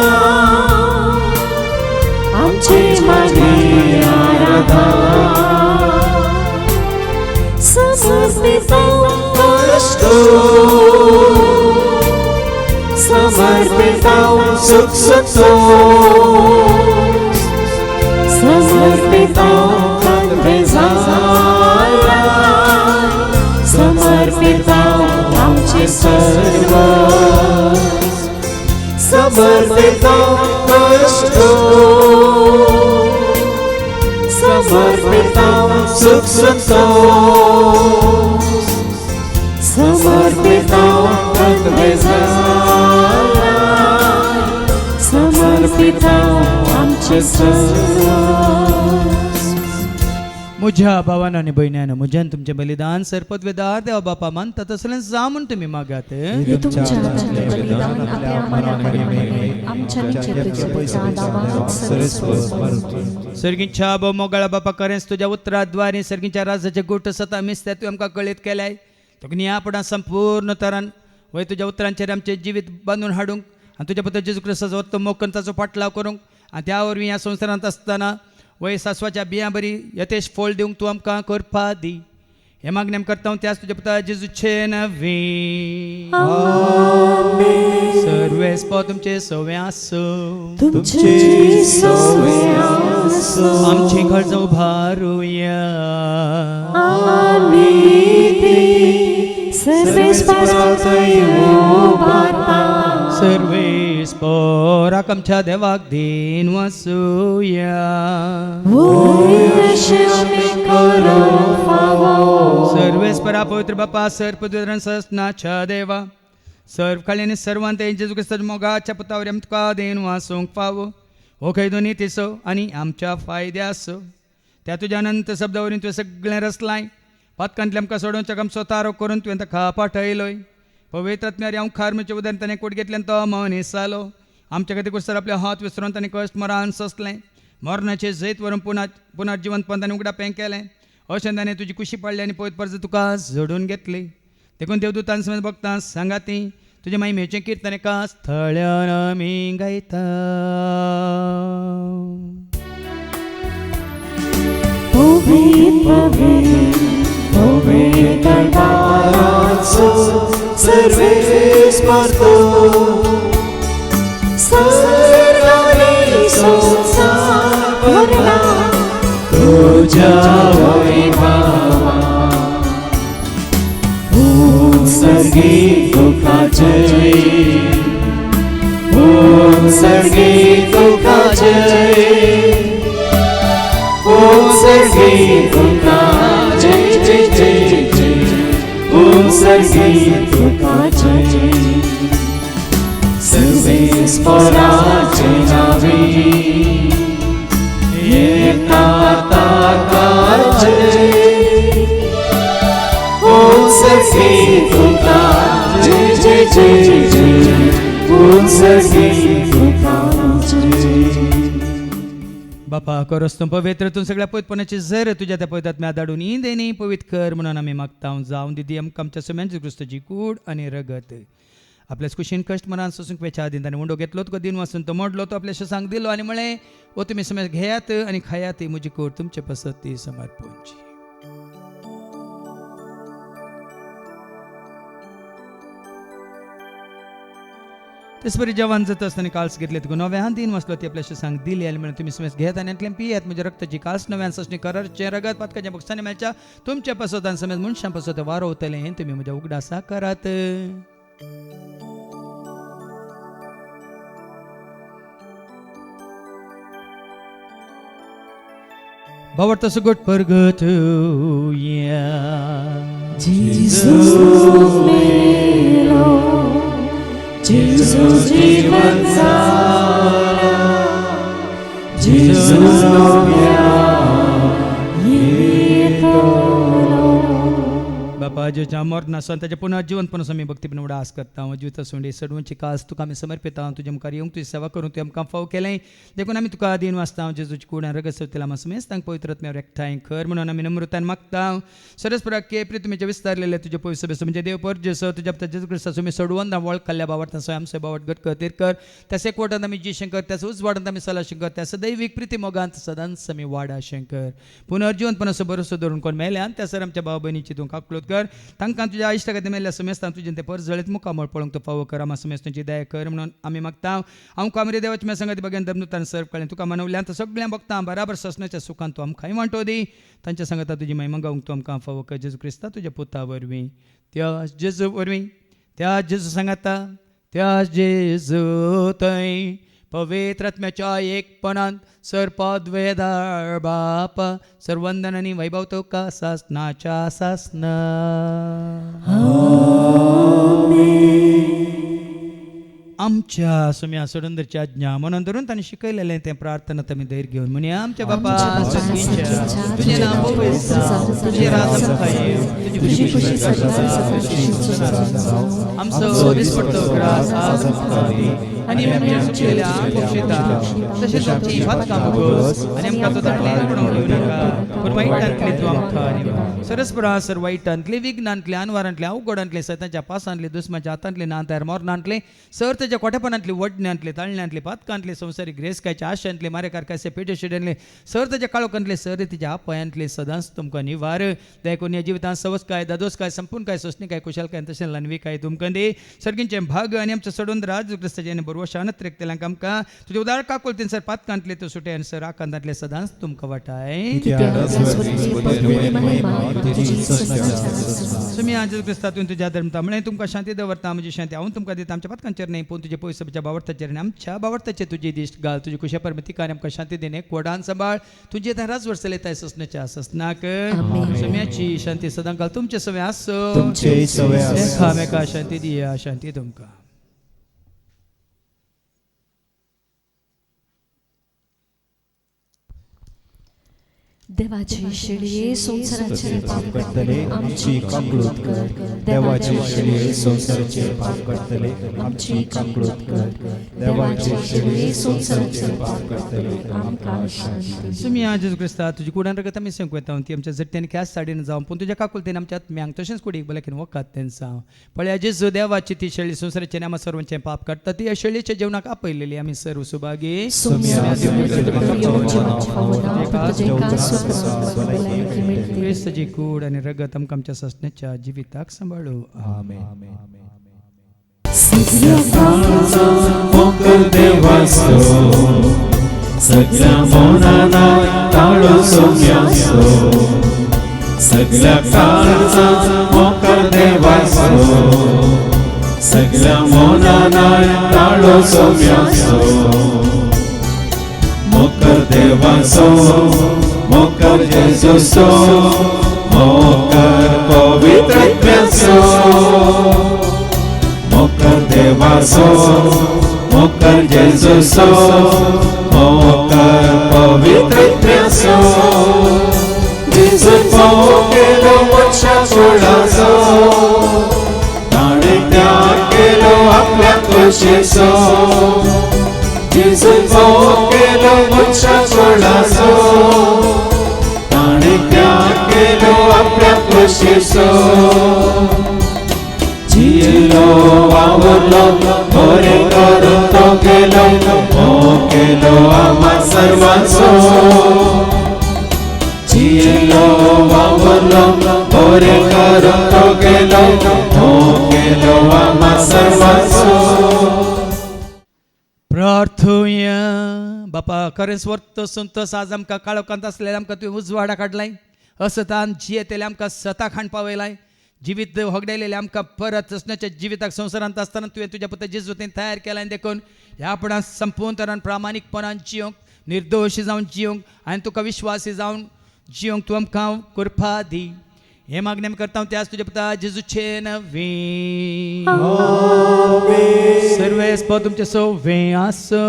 आमचे मागे आराधना समर्पित करतो समर्पित सुख समर्पित समर्पित आमचे सर्व समर्पित करतो समर्पित सुख समर्पित समर्पित आमचे म्हज्या भावान आनी भयण्यान म्हज्यान तुमचें बलिदान सरपदवेदार देवा बापा मानता तसलें जा म्हूण तुमी मागात. सर्गीच्या भाव मोगाळा बापा करेंस तुज्या उतराद्वारे सर्गीच्या राजाचे गोठ सता मिस्त्या तूं आमकां कळीत केल्याय. तुका यापडां संपूर्ण तरान वय तुज्या उतरांचेर आमचें जिवीत बांदून हाडूंक आनी तुज्या पुत्र जेजू क्रिस्ताचो उत्तम मोखन ताचो फाटलाव करूंक आनी त्या वरवीं ह्या संवसारांत आसतना वय सासवाच्या बियां बरी यथेश फळ दिवंक तूं आमकां करपा दी. हे मागणी आमी करता त्याच तुज्या पुता जेजूचे नवी. सर्वेस्प तुमचे सवे आसो आमची काळज उभारुया. सर्वेस्प राक आमच्या देवाक दिन वासुया. सर्वेस्परा पवित्र बापा सर्पदुरण ससनाच्या देवा सर्व काळी आनी सर्वांत जेजू क्रिस्ताच्या मोगाच्या पुतावरी आमी तुका देन वासूंक फावो. हो खंय दोनी तिसो आनी आमच्या फायद्यासो. त्या तुज्या अनंत शब्दावरीं तुवें सगळें रचलाय. पातकांतले आमकां सोडोवच्याक आमचो तारो करून तुवें ताका पाठयलोय. पवित्र आत्म्यार हांव खारमेच्या उदरान ताणें कोट घेतल्यान तो मनीस जालो. आमच्या खातीर कुस्तार आपले हात विसरून ताणें कश्ट मरान सोंसलें. मरणाचें जैत व्हरून पुनर्जिवंतपण ताणें उगडापें केलें. अशें ताणें तुजी कुशी पडली आनी पळयत परत तुका जोडून घेतली. देखून देवदूतां समेत भक्तां सांगाती तुजे महिमेचें कीर्तन एका स्थळ्यान आमी गायता. बापा करोस तूं पवित्र तूं सगळ्या पवित्रपणाची झर तुज्या त्या पवित्रात्म्या धाडून देणी पवित्र कर म्हणून आमी मागता. जावं दिदी आमकां आमच्या सगळ्यांची क्रिस्ताची कूड आनी रगत आपल्याच कुशीन कश्ट मनान सोसूंक वेच्या आदीन ताणें उंडो घेतलो तुका दिन वाचून तो मोडलो तो आपल्या सांग दिलो आनी म्हळें ओ तुमी समज घेयात आनी खायात म्हजी कूड तुमचे पसत ती समर्पणची. तेच बरी जवान जाता आसतना काल्स घेतले तुका नव्यान दिन वाचलो ती आपल्याशी सांग दिली आनी म्हणून तुमी समज घेत आनी आतल्यान पियात म्हज्या रक्ताची काल्स नव्यान ससणी करारचे रगत पातकाच्या बक्षांनी मेळच्या तुमच्या पसोतान समज मनशां पसत वारोवतले हें तुमी म्हज्या उगडासा करात. भावार्थ सुगट परगत Jesus जीवन झाला Jesus बापा जेच्या मरना स्वताच्या पुन्हा जीवनपण आमी भक्तीपण उडा आस करता. जिविता सोंडी सडवूंची कास तुका आमी समर्पिता. तुजे मुखार येवंक तुजी सेवा करूं तुवें आमकां फाव केलें देखून आमी तुका दिन वाचता. जेजूची कूड आनी रगत सवतीला आमी समेज तांकां पवित्र आत्म्यार एकठांय कर म्हणून आमी नम्रतान मागता. सरस्पराक के प्रितमेचे विस्तारलेले तुजे पवित्र सभेचो म्हणजे देव परजेसो तुज्या पुता जेजू क्रिस्ताचो आमी सडवून वळख खाल्ल्या बावट सो आमचे बावट घट खातीर कर. त्या एकवटांत आमी जी शंकर त्याच उजवाडांत आमी सला शंकर त्या सदैवीक प्रिती मोगांत सदांच आमी वाडा शंकर. पुनर्जीवनपणाचो भरोसो धरून कोण मेल्यान त्या सर आमच्या भाव भयणीची तूं काकलूत कर. तांकां तुज्या इश्टा खातीर मेल्ल्या समेस्तान तुजें ते परस जळीत मुखामळ पळोवंक तो फावो कर. आमा समेस्त तुजी दया कर म्हणून आमी मागता. हांव कामरे देवाची मे संगती बगेन दमनुतान सर्व कळें तुका मनवल्यान तर सगळ्यां भक्तां बराबर ससण्याच्या सुखान तूं आमकांय वांटो दी. तांच्या सांगता तुजी महिमा गावंक तूं आमकां फावो कर. जेजू क्रिस्ता तुज्या पुता वरवीं त्या जेजू वरवीं त्या जेजू सांगता त्या जेजू थंय पवित्र आत्म्याच्या एकपणान सरपदवेदार बाप सर्वंदन आनी वैभव तुका सासनाच्या सासना. आमच्या सुम्या सुरंदरची आज्ञा म्हणून धरून त्यांनी शिकवलेले ते प्रार्थना तुम्ही धैर्य घेऊन म्हणे आमच्या बापा सगळींच्या तुझे नाव पवित्र जावं, तुझे राज्य येवं, तुझी खुशी आमचो दिसपडतो ग्रास आज आमकां आणि आमच्या सुटलेल्या पोषिता तसेच आमची भात कामगोस आणि आमकां तो धाडले म्हणून घेऊ नका पण वाईटांतले तूं आमकां निवार सरस्परा सर वाईटांतले विघ्नांतले अनवारांतले अवघडांतले सतांच्या पासांतले दुस्माच्या हातांतले नांतार मोरणांतले सर त्याच्या कोठेपणांतले वडण्यांतले ताळण्यांतले पातकांतले संवसारीक ग्रेसकायच्या आशांतले मारेकारकाचे पेटे शेड्यांतले सर त्याच्या काळोखांतले सर तिच्या आपयांतले सदांच तुमकां निवार देखून या जिवितांत सवस काय दादोस काय संपूर्ण काय सोसणी काय कुशल काय तशें लानवी काय तुमकां दे सर्गींचे भाग आणि आमचं सोडून राज क्रिस्ताचे आणि बरोबर शानत रेखतेल्यांक आमकां तुझे उदार काकोलतीन सर पातकांतले तो सुटे आणि सर आकांतांतले सदांच तुमकां वाटाय तुम्ही आज क्रिस्तातून तुझ्या धर्मता म्हणे तुमकां शांती दवरता म्हणजे शांती हांव तुमकां दिता आमच्या पातकांचेर न्ही पूण तुजे पयसच्या बावरताचेर आनी आमच्या बावरताचेर तुजी दिश्ट घाल तुजी खुशा परमतीक आनी आमकां शांती दिने कोडान सांबाळ तुजे त्या राज वर्सले ताय ससण्याच्या ससनाक सम्याची शांती सदां घाल तुमचे सवय आसो तुमचे सवय आसो. एकामेका शांती दिया शांती तुमकां देवाची शिडये संसाराचे पाप करतले आमची कांकळूत कर. देवाची शिडये संसाराचे पाप करतले आमची कांकळूत कर. देवाची शिडये संसाराचे पाप करतले आमकां शांती. तुम्ही आज क्रिस्ता तुजी कुडान रगत आमी संकवता ती आमच्या जट्ट्यान ख्यास साडीन जावं पूण तुज्या काकुलतेन आमच्या आत्म्यांक तशेंच कुडीक बलेकीन वकात तेन सांग पळय जेजू देवाची ती शेळी संसाराचे आमी सर्वांचे पाप करता ती शेळीच्या जेवणाक आपयलेली आमी सर्व सुभागी क्रिस्ताची कूड आणि रगत आमकां आमच्या ससण्याच्या जिविताक सांबाळू आमेन. मोकर देवासो सगळ्या मौनाना ताळो सोम्यासो सगळ्या काळजा मोकर देवासो सगळ्या मौनाना ताळो सोम्यासो मोकर देवासो मोकर जेजूसो मोकर पवित्रत्वासो मोकर देवासो मोकर जेजूसो मोकर पवित्रत्वासो जेजू केलो मोक्षा सोडासो ताणे त्याग केलो आपल्या कुशीसो जेजू केलो मोक्षा सोडासो ताणे त्याग केलो आपल्या कुशीसो जियलो वावरलो बरे करून तो गेलो हो केलो आम्हा सर्वांचो जियलो वावरलो बरे करून तो गेलो हो केलो आम्हा सर्वांचो. प्रार्थूया बापा खरेंच वर्त संतोष आज आमकां काळोखांत आसलेले आमकां तुवें उजवाडा काडलाय असतान जियेतेले आमकां सता खाण पावयलाय जिवीत होगडायलेले आमकां परत असण्याच्या जिविताक संवसारांत आसतना तुवें तुज्या पुता जेजूतेन तयार केला आनी देखून ह्या आपणाक संपूर्ण तरान प्रामाणीकपणान जियोंक निर्दोशी जावन जियोंक आनी तुका विश्वासी जावन जियोंक तूं आमकां कृपा दी हे मागणी आमी करता त्याच तुज्या पुता जेजूचे नवी सर्वेस्प तुमचे सवे आसो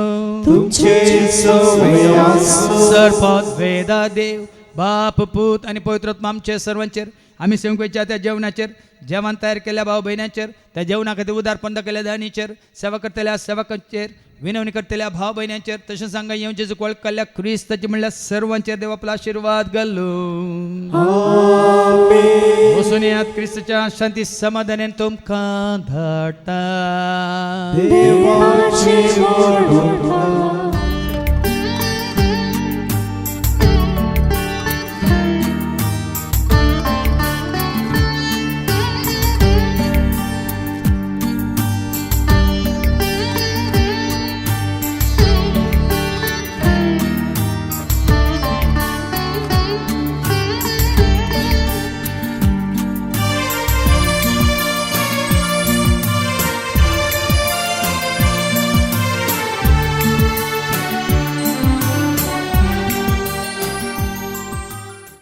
तुमचे सवय आसो. सरपद वेदा देव बाप पूत आनी पवित्रात्मा आमचे सर्वांचेर आमी सेवकेच्या त्या जेवणाचेर जेवण तयार केल्या भाव भयणांचेर त्या जेवणा खातीर उदार पंद केल्या दानीचेर सेवा करतल्या सेवकांचेर विनवणी करतल्या भाव भयणांचेर तशें सांगा येवन जेजू वळखल्या क्रिस्ताची म्हणल्यार सर्वांचेर देव आपलो आशिर्वाद घालूं वचून येयात क्रिस्ताच्या शांती समाधानान तुमकां धाडटा. देवाची